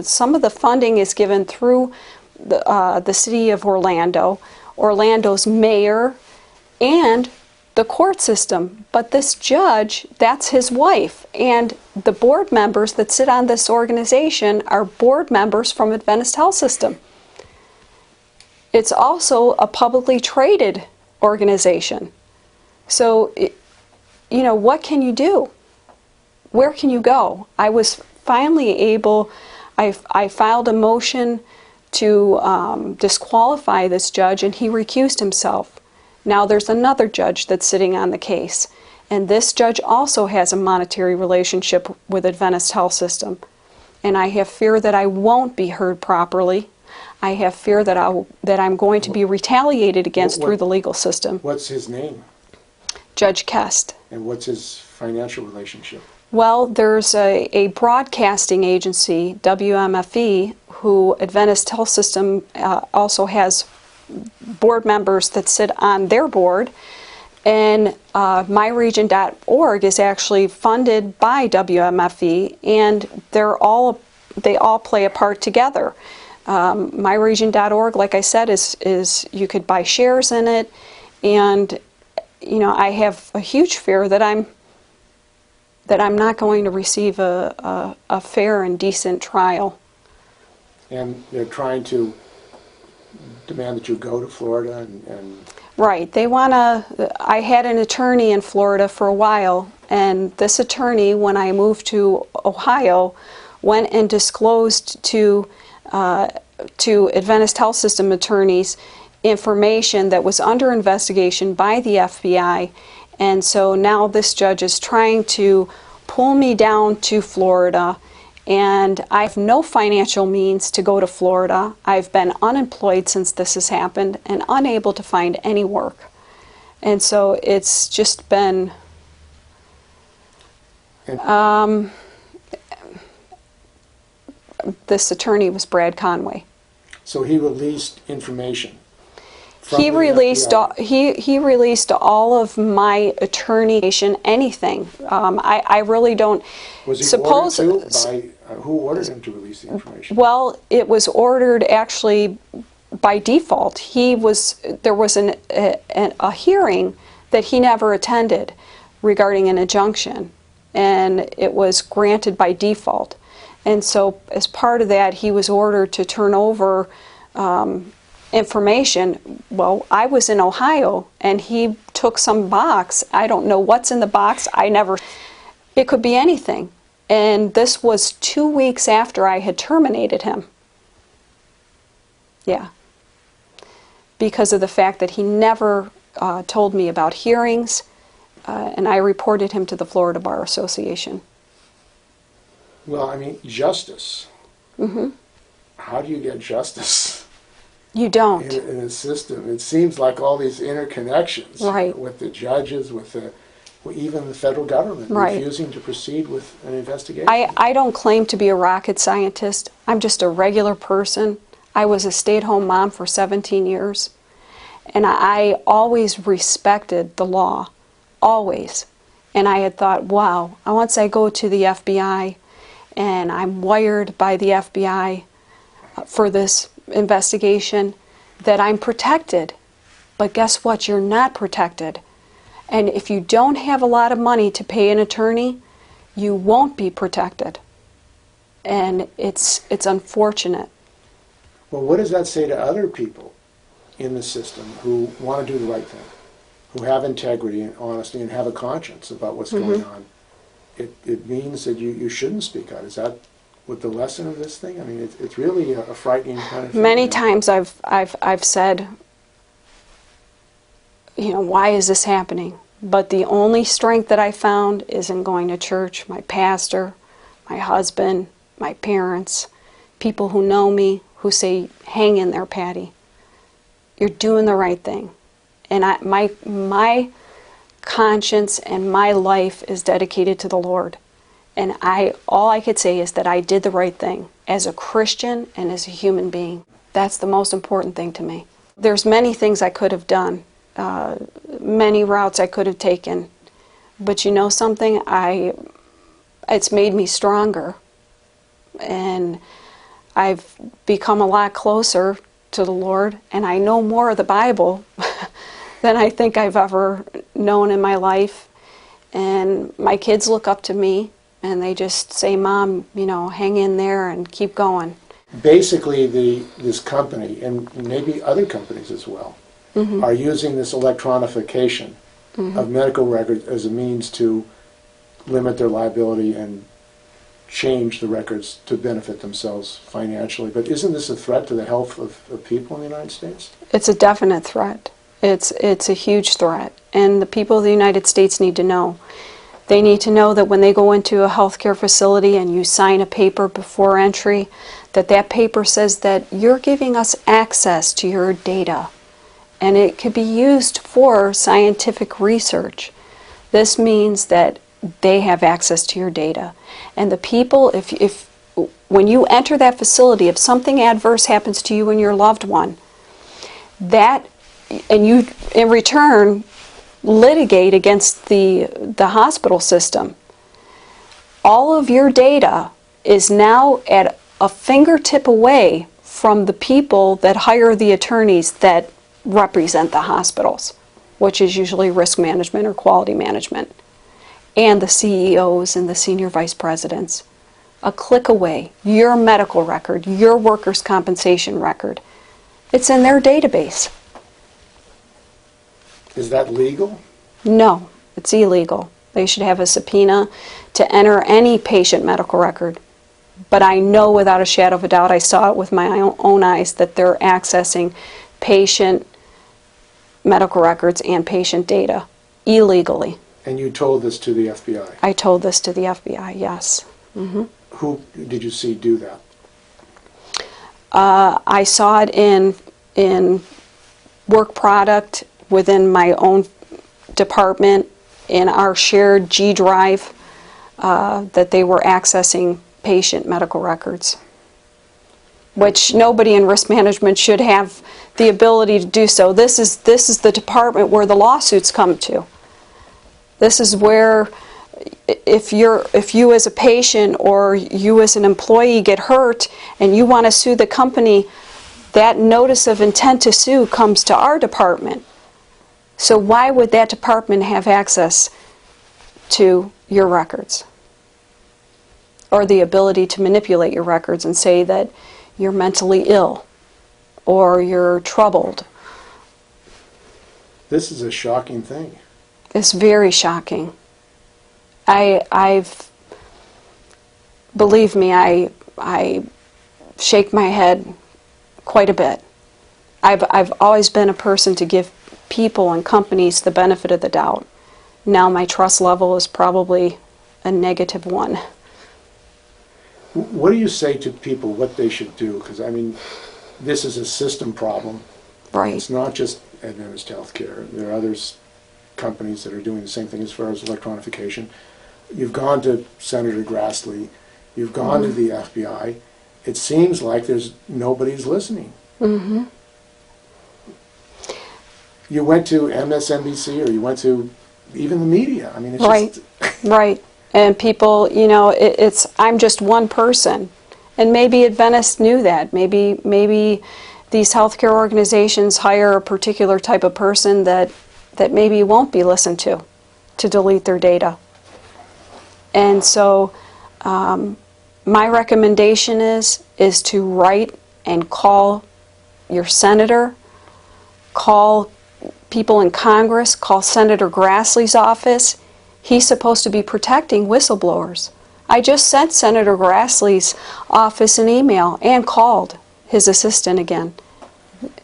Some of the funding is given through the city of Orlando, Orlando's mayor, and the court system. But this judge, that's his wife, and the board members that sit on this organization are board members from Adventist Health System. It's also a publicly traded organization. So, you know, what can you do? Where can you go? I was finally able, I filed a motion to disqualify this judge, and he recused himself. Now there's another judge that's sitting on the case, and this judge also has a monetary relationship with Adventist Health System. And I have fear that I won't be heard properly. I have fear that I'm going to be retaliated against through the legal system. What's his name? Judge Kest. And what's his financial relationship? Well, there's a broadcasting agency, WMFE, who Adventist Health System also has board members that sit on their board, and myregion.org is actually funded by WMFE, and they all play a part together. Myregion.org, like I said, is you could buy shares in it, and you know, I have a huge fear that I'm not going to receive a fair and decent trial. And they're trying to demand that you go to Florida and... Right. They want to... I had an attorney in Florida for a while, and this attorney, when I moved to Ohio, went and disclosed to to Adventist Health System attorneys information that was under investigation by the FBI, and so now this judge is trying to pull me down to Florida, and I have no financial means to go to Florida. I've been unemployed since this has happened and unable to find any work. And so it's just been this attorney was Brad Conway. So he released information. He released all of my attorney information, anything. I really don't Was he suppose. ordered to by who ordered him to release the information? Well, it was ordered actually by default. There was a hearing that he never attended regarding an injunction, and it was granted by default. And so as part of that, he was ordered to turn over information. Well, I was in Ohio, and he took some box. I don't know what's in the box. It could be anything. And this was 2 weeks after I had terminated him. Yeah. Because of the fact that he never told me about hearings, and I reported him to the Florida Bar Association. Well, I mean, justice. Mm-hmm. How do you get justice? You don't. In a system. It seems like all these interconnections Right. with the judges, with even the federal government Right. refusing to proceed with an investigation. I don't claim to be a rocket scientist. I'm just a regular person. I was a stay-at-home mom for 17 years, and I always respected the law, always. And I had thought, wow, once I go to the FBI and I'm wired by the FBI for this investigation, that I'm protected. But guess what? You're not protected. And if you don't have a lot of money to pay an attorney, you won't be protected. And it's unfortunate. Well, what does that say to other people in the system who want to do the right thing, who have integrity and honesty and have a conscience about what's Mm-hmm. going on? It means that you shouldn't speak out. Is that what the lesson of this thing? I mean, it's really a frightening kind of thing. Many times I've said, why is this happening? But the only strength that I found is in going to church, my pastor, my husband, my parents, people who know me, who say, hang in there, Patty. You're doing the right thing. And my conscience and my life is dedicated to the Lord. And all I could say is that I did the right thing as a Christian and as a human being. That's the most important thing to me. There's many things I could have done, many routes I could have taken. But you know something? It's made me stronger. And I've become a lot closer to the Lord, and I know more of the Bible than I think I've ever known in my life. And my kids look up to me, and they just say, Mom, hang in there and keep going. Basically, this company, and maybe other companies as well, Mm-hmm. are using this electronification Mm-hmm. of medical records as a means to limit their liability and change the records to benefit themselves financially. But isn't this a threat to the health of people in the United States? It's a definite threat. It's a huge threat. And the people of the United States need to know. They need to know that when they go into a healthcare facility and you sign a paper before entry, that paper says that you're giving us access to your data. And it could be used for scientific research. This means that they have access to your data. And the people, if when you enter that facility, if something adverse happens to you and your loved one, and you in return litigate against the hospital system, all of your data is now at a fingertip away from the people that hire the attorneys that represent the hospitals, which is usually risk management or quality management, and the CEOs and the senior vice presidents. A click away, your medical record, your workers' compensation record, it's in their database. Is that legal? No, it's illegal. They should have a subpoena to enter any patient medical record. But I know without a shadow of a doubt, I saw it with my own eyes, that they're accessing patient medical records and patient data illegally. And you told this to the FBI? I told this to the FBI, yes. Who did you see do that? I saw it in work product within my own department, in our shared G drive, that they were accessing patient medical records, which nobody in risk management should have the ability to do so. This is the department where the lawsuits come to. This is where, if you as a patient or you as an employee get hurt and you want to sue the company, that notice of intent to sue comes to our department. So why would that department have access to your records? Or the ability to manipulate your records and say that you're mentally ill or you're troubled. This is a shocking thing. It's very shocking. Believe me, I shake my head quite a bit. I've always been a person to give people and companies the benefit of the doubt. Now my trust level is probably a -1. What do you say to people what they should do? Because, I mean, this is a system problem. Right. It's not just Adventist Healthcare. There are other companies that are doing the same thing as far as electronification. You've gone to Senator Grassley. You've gone to the FBI. It seems like nobody's listening. You went to MSNBC, or you went to even the media. I mean, it's right. just... Right. And people, you know, I'm just one person. And maybe Adventists knew that. Maybe these healthcare organizations hire a particular type of person that maybe won't be listened to delete their data. And so my recommendation is to write and call your senator, call people in Congress, call Senator Grassley's office. He's supposed to be protecting whistleblowers. I just sent Senator Grassley's office an email and called his assistant again.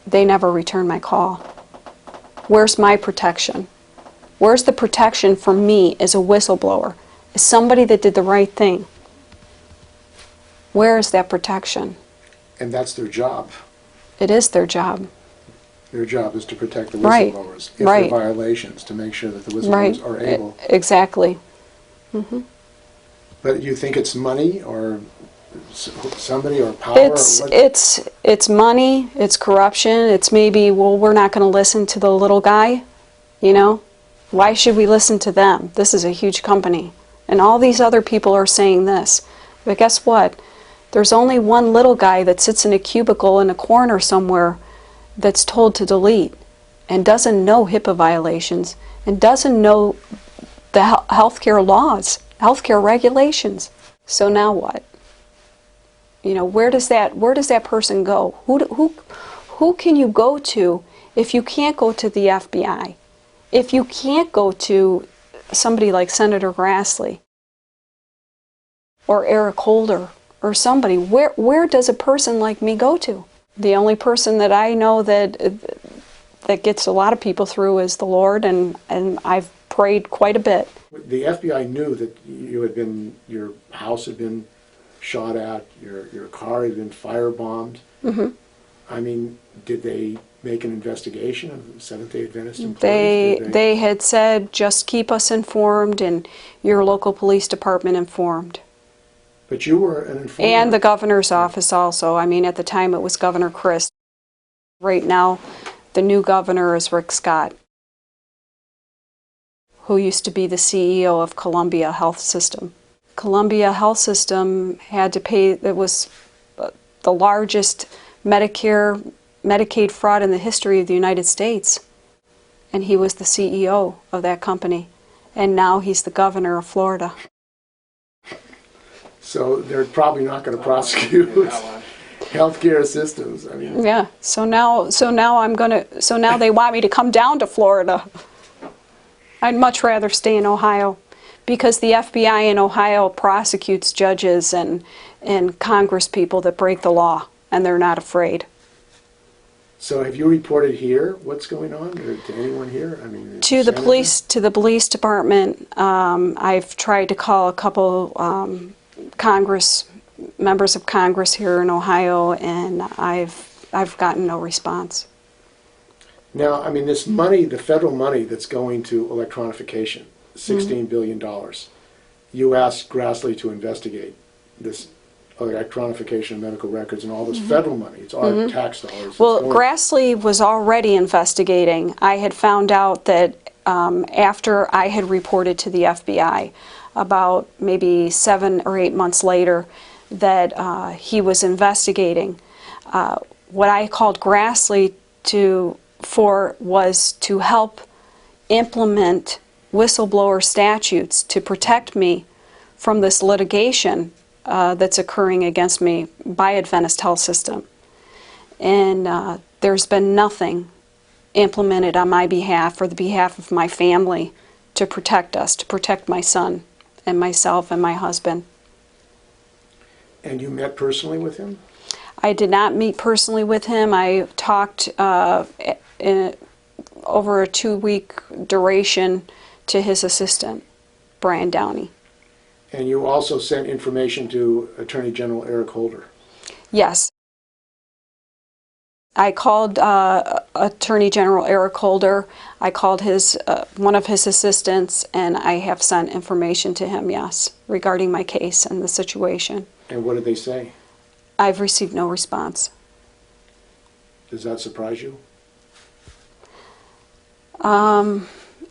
They never returned my call. Where's my protection? Where's the protection for me as a whistleblower, as somebody that did the right thing? Where is that protection? And that's their job. It is their job. Their job is to protect the Right. whistleblowers. If Right. there are violations, to make sure that the Right. whistleblowers are able. Exactly. But you think it's money, or somebody, or power? It's money, it's corruption, it's maybe, well, we're not going to listen to the little guy, you know? Why should we listen to them? This is a huge company. And all these other people are saying this. But guess what? There's only one little guy that sits in a cubicle in a corner somewhere that's told to delete and doesn't know HIPAA violations and doesn't know the healthcare laws, healthcare regulations. So now what? You know, where does that person go? Who can you go to if you can't go to the FBI? If you can't go to somebody like Senator Grassley or Eric Holder or somebody, where does a person like me go to? The only person that I know that gets a lot of people through is the Lord, and I've prayed quite a bit. The FBI knew that your house had been shot at, your car had been firebombed. I mean, did they make an investigation of Seventh-day Adventist employees? They had said, just keep us informed and your local police department informed. But you were an informant. And the governor's office also. I mean, at the time it was Governor Christ. Right now, the new governor is Rick Scott, who used to be the CEO of Columbia Health System. Columbia Health System had to pay, it was the largest Medicaid fraud in the history of the United States. And he was the CEO of that company. And now he's the governor of Florida. So they're probably not going to prosecute healthcare systems. I mean, yeah. So now they want me to come down to Florida. I'd much rather stay in Ohio Because the FBI in Ohio prosecutes judges and Congress people that break the law, and they're not afraid. So have you reported here what's going on, or to anyone here? I mean, To the senator? police department. I've tried to call a couple members of Congress here in Ohio, and I've gotten no response. Now, I mean, this money, the federal money that's going to electronification, $16 billion. You asked Grassley to investigate this electronification of medical records and all this federal money. It's our tax dollars. Well, Grassley was already investigating. I had found out that after I had reported to the FBI, about maybe 7 or 8 months later, that he was investigating. What I called Grassley for was to help implement whistleblower statutes to protect me from this litigation that's occurring against me by Adventist Health System. And there's been nothing implemented on my behalf or the behalf of my family to protect us, to protect my son and myself and my husband. And you met personally with him? I did not meet personally with him. I talked over a 2-week duration to his assistant, Brian Downey. And you also sent information to Attorney General Eric Holder? Yes. I called Attorney General Eric Holder. I called one of his assistants, and I have sent information to him, yes, regarding my case and the situation. And what did they say? I've received no response. Does that surprise you?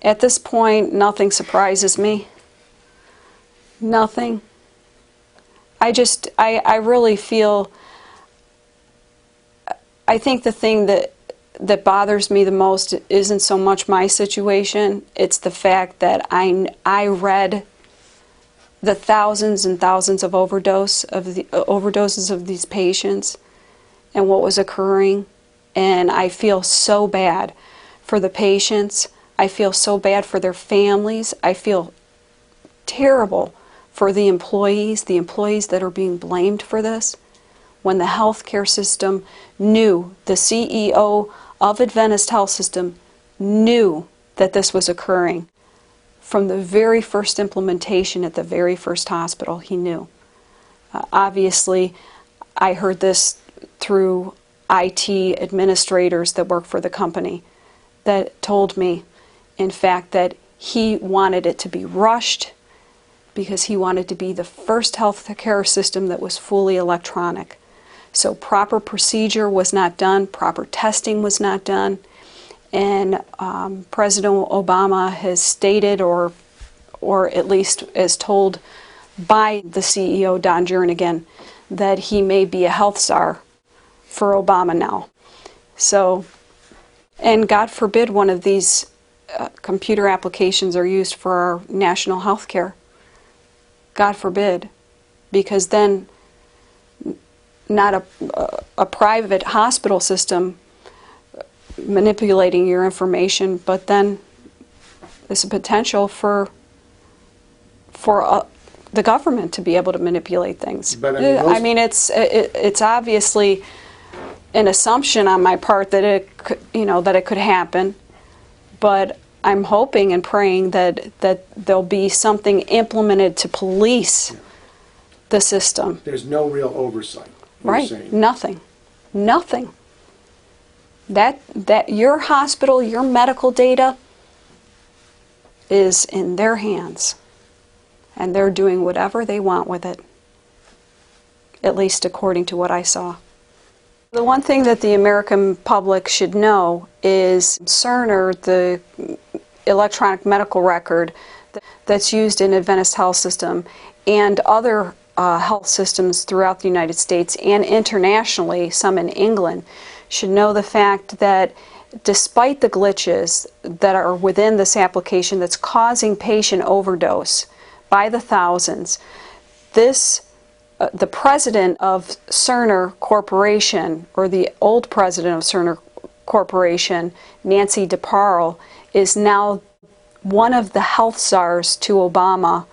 At this point, nothing surprises me. Nothing. I really feel, I think the thing that bothers me the most isn't so much my situation, it's the fact that I read the thousands and thousands of overdoses of these patients and what was occurring, and I feel so bad for the patients. I feel so bad for their families. I feel terrible for the employees that are being blamed for this. When the healthcare system knew, the CEO of Adventist Health System knew that this was occurring. From the very first implementation at the very first hospital, he knew. Obviously, I heard this through IT administrators that work for the company that told me, in fact, that he wanted it to be rushed because he wanted to be the first healthcare system that was fully electronic. So proper procedure was not done, proper testing was not done, and President Obama has stated, or at least as told by the CEO, Don Jernigan, that he may be a health czar for Obama now. So, and God forbid one of these computer applications are used for our national health care. God forbid, because then not a private hospital system manipulating your information, but then there's a potential for the government to be able to manipulate things. But I mean, it's obviously an assumption on my part that it could happen, but I'm hoping and praying that there'll be something implemented to police the system. There's no real oversight. Right? Nothing. Nothing. That your hospital, your medical data is in their hands, and they're doing whatever they want with it, at least according to what I saw. The one thing that the American public should know is Cerner, the electronic medical record that's used in Adventist Health System and other health systems throughout the United States and internationally, some in England, should know the fact that despite the glitches that are within this application that's causing patient overdose by the thousands, the president of Cerner Corporation, or the old president of Cerner Corporation, Nancy DeParle, is now one of the health czars to Obama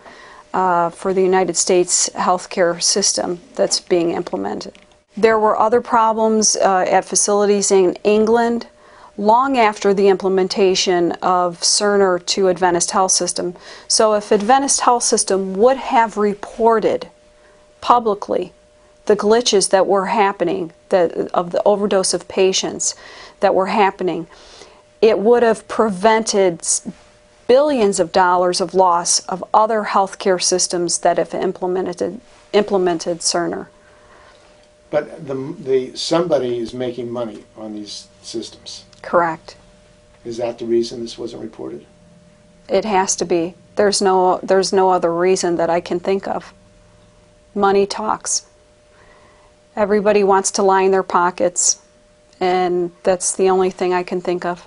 for the United States healthcare system that's being implemented. There were other problems at facilities in England long after the implementation of Cerner to Adventist Health System. So if Adventist Health System would have reported publicly the glitches that were happening, of the overdose of patients that were happening, it would have prevented billions of dollars of loss of other healthcare systems that have implemented Cerner. But somebody is making money on these systems. Correct. Is that the reason this wasn't reported? It has to be. There's no other reason that I can think of. Money talks. Everybody wants to line their pockets, and that's the only thing I can think of.